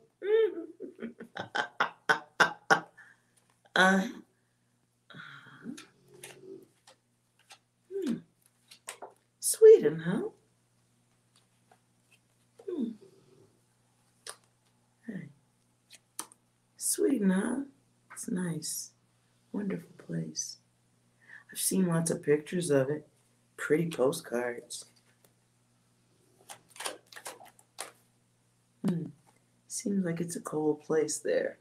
Sweden, huh? Hey. Sweden, huh? It's nice. Wonderful place. I've seen lots of pictures of it. Pretty postcards. Seems like it's a cold place there.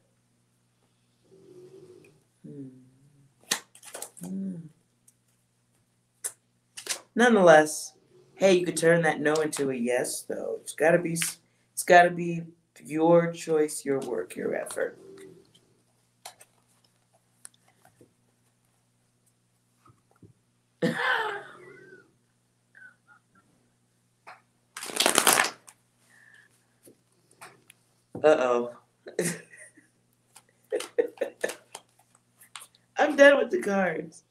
Nonetheless, hey, you could turn that no into a yes, though. It's gotta be your choice, your work, your effort. Uh-oh. I'm done with the cards.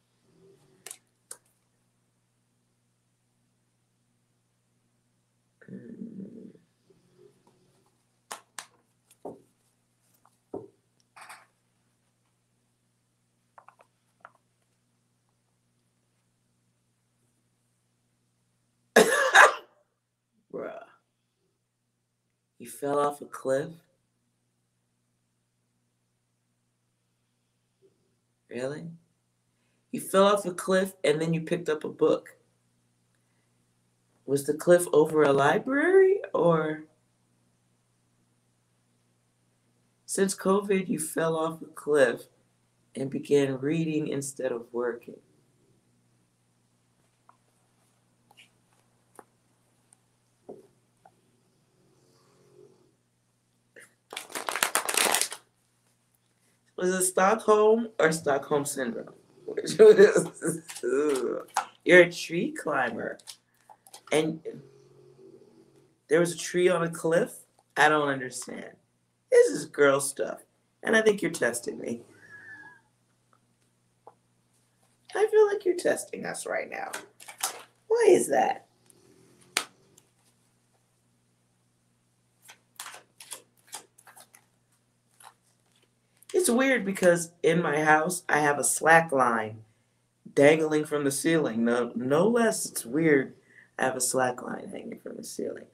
Bruh. You fell off a cliff? Really? You fell off a cliff and then you picked up a book. Was the cliff over a library, or since COVID you fell off a cliff and began reading instead of working? Was it Stockholm or Stockholm Syndrome? You're a tree climber. And there was a tree on a cliff? I don't understand. This is girl stuff. And I think you're testing me. I feel like you're testing us right now. Why is that? It's weird because in my house, I have a slack line dangling from the ceiling. No less, it's weird. I have a slack line hanging from the ceiling.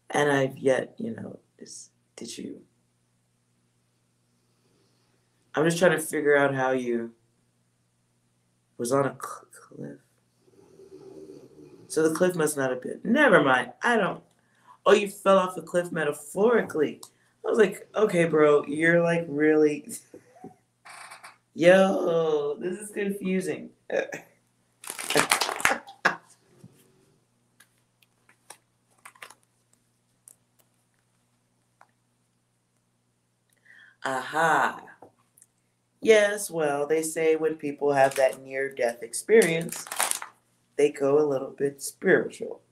And I've yet, did you? I'm just trying to figure out how you was on a cliff. So the cliff must not have been. Never mind. Oh, you fell off a cliff metaphorically. I was like, okay, bro, you're like really. Yo, this is confusing. Aha. Yes, well, they say when people have that near-death experience, they go a little bit spiritual.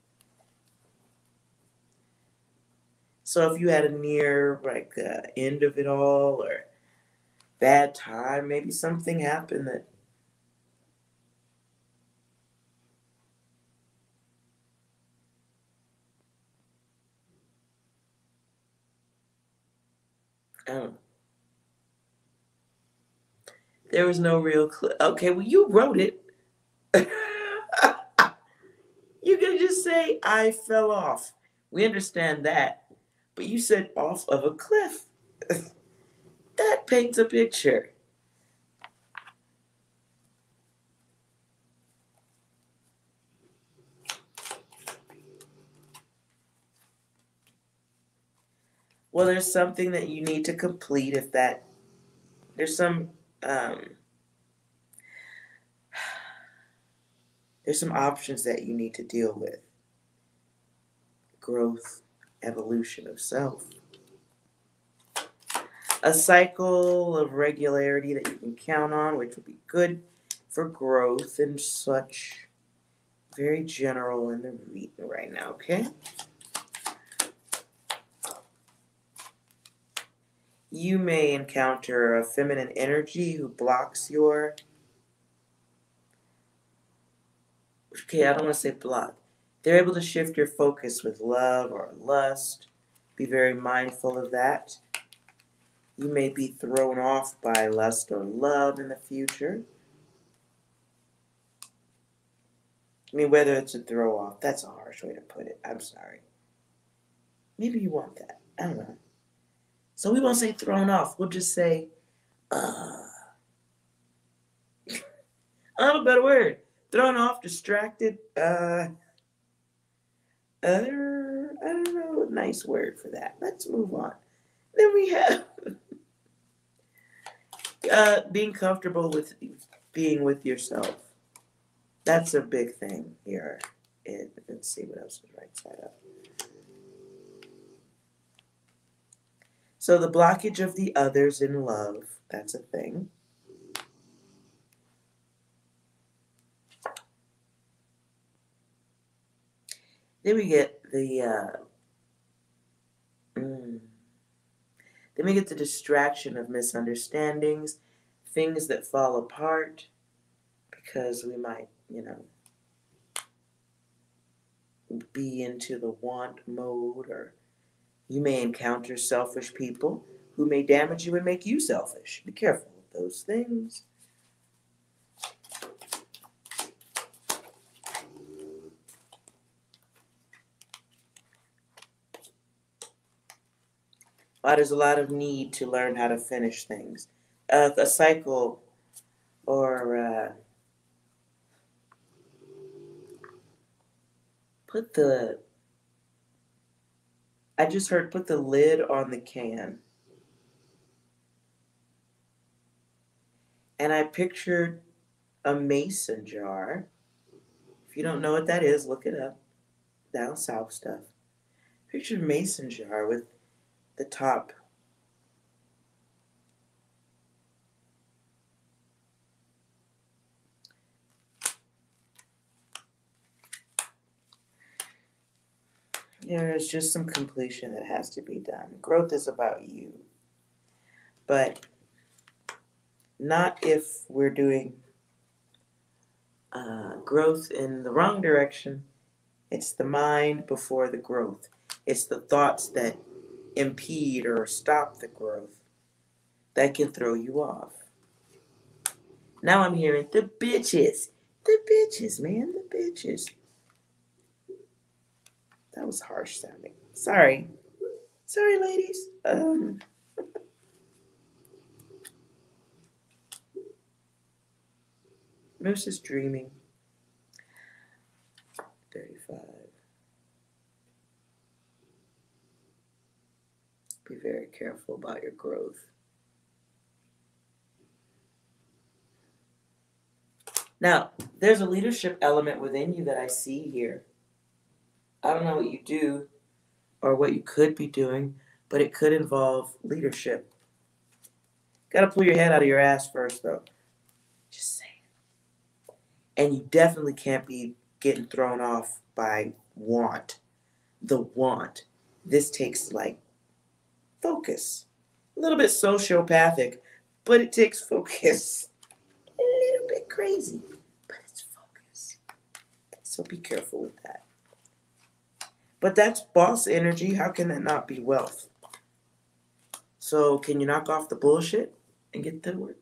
So if you had a near, end of it all or bad time, maybe something happened that I don't know. There was no real clue. Okay, well, you wrote it. You can just say, I fell off. We understand that. But you said off of a cliff. That paints a picture. Well, there's something that you need to complete there's some options that you need to deal with. Growth, evolution of self. A cycle of regularity that you can count on, which would be good for growth and such. Very general in the reading right now, okay? You may encounter a feminine energy who blocks your... Okay, I don't want to say block. They're able to shift your focus with love or lust. Be very mindful of that. You may be thrown off by lust or love in the future. I mean, whether it's a throw off, that's a harsh way to put it. I'm sorry. Maybe you want that. I don't know. So we won't say thrown off. We'll just say, I have a better word. Thrown off, distracted. I don't know a nice word for that. Let's move on. Then we have being comfortable with being with yourself. That's a big thing here. Let's see what else is right side up. So the blockage of the others in love, that's a thing. Then we get the Then we get the distraction of misunderstandings, things that fall apart because we might, be into the want mode, or you may encounter selfish people who may damage you and make you selfish. Be careful with those things. There's a lot of need to learn how to finish things. A cycle, or I just heard put the lid on the can. And I pictured a mason jar. If you don't know what that is, look it up. Down south stuff. Picture a mason jar with the top there's just some completion that has to be done. Growth is about you. But not if we're doing growth in the wrong direction. It's the mind before the growth. It's the thoughts that impede or stop the growth that can throw you off. Now I'm hearing the bitches. The bitches, man, the bitches. That was harsh sounding. Sorry. Sorry, ladies. Moose is dreaming. 35. Be very careful about your growth. Now, there's a leadership element within you that I see here. I don't know what you do or what you could be doing, but it could involve leadership. Got to pull your head out of your ass first, though. Just saying. And you definitely can't be getting thrown off by want. The want. This takes, focus. A little bit sociopathic, but it takes focus. A little bit crazy, but it's focus. So be careful with that. But that's boss energy. How can that not be wealth? So can you knock off the bullshit and get to work?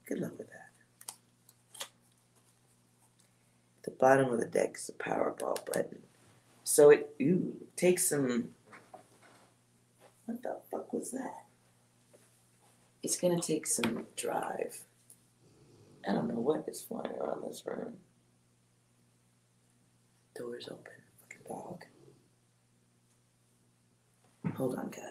Good luck with that. The bottom of the deck is a Powerball button. So it takes some... What the fuck was that? It's going to take some drive. I don't know what is flying around this room. Doors open. Fucking dog. Hold on, guys.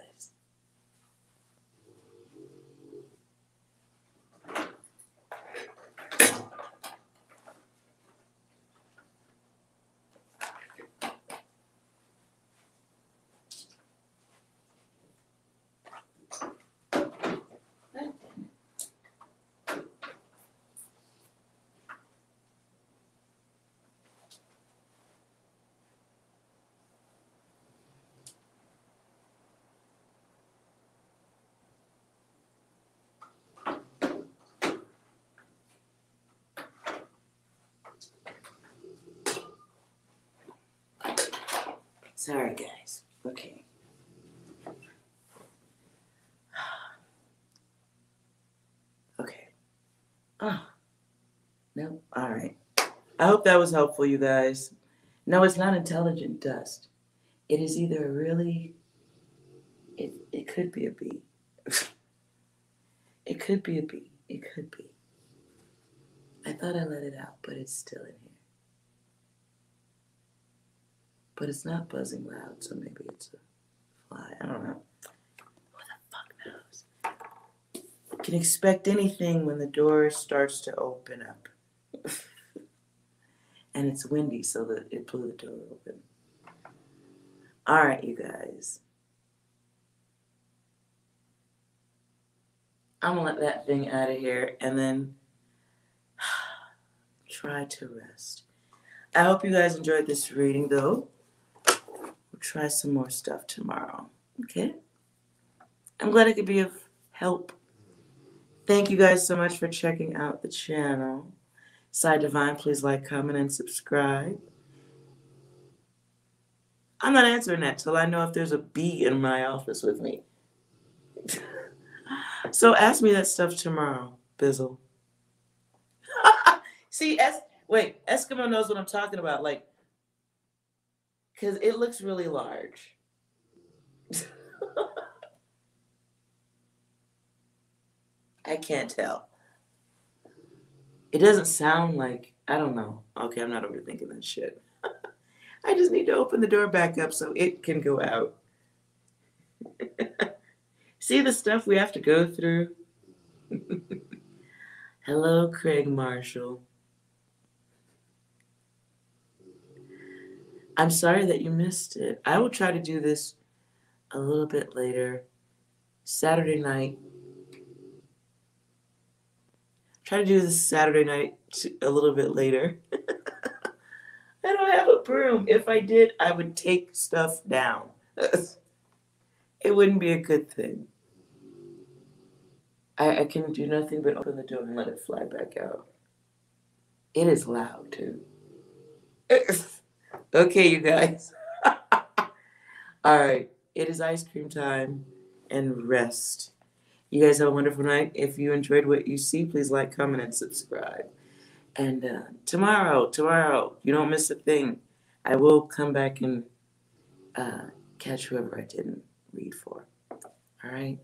Sorry, guys. Okay. Okay. No. All right. I hope that was helpful, you guys. No, it's not intelligent dust. It is either really... It could be a bee. It could be a bee. It could be. I thought I let it out, but it's still in here. But it's not buzzing loud, so maybe it's a fly. I don't know. Who the fuck knows? You can expect anything when the door starts to open up. And it's windy, so that it blew the door open. All right, you guys. I'm gonna let that thing out of here and then try to rest. I hope you guys enjoyed this reading, though. we'll try some more stuff tomorrow. Okay? I'm glad I could be of help. Thank you guys so much for checking out the channel. Psi Divine, please like, comment, and subscribe. I'm not answering that till I know if there's a bee in my office with me. So ask me that stuff tomorrow, Bizzle. See, wait, Eskimo knows what I'm talking about, like, because it looks really large. I can't tell. It doesn't sound like, I don't know. Okay, I'm not overthinking that shit. I just need to open the door back up so it can go out. See the stuff we have to go through? Hello, Craig Marshall. I'm sorry that you missed it. I will try to do this a little bit later. Saturday night. Try to do this Saturday night a little bit later. I don't have a broom. If I did, I would take stuff down. It wouldn't be a good thing. I can do nothing but open the door and let it fly back out. It is loud, too. Okay, you guys. All right. It is ice cream time and rest. You guys have a wonderful night. If you enjoyed what you see, please like, comment, and subscribe. And tomorrow, you don't miss a thing. I will come back and catch whoever I didn't read for. All right?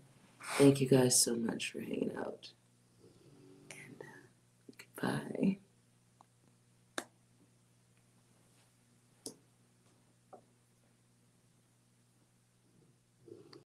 Thank you guys so much for hanging out. And goodbye.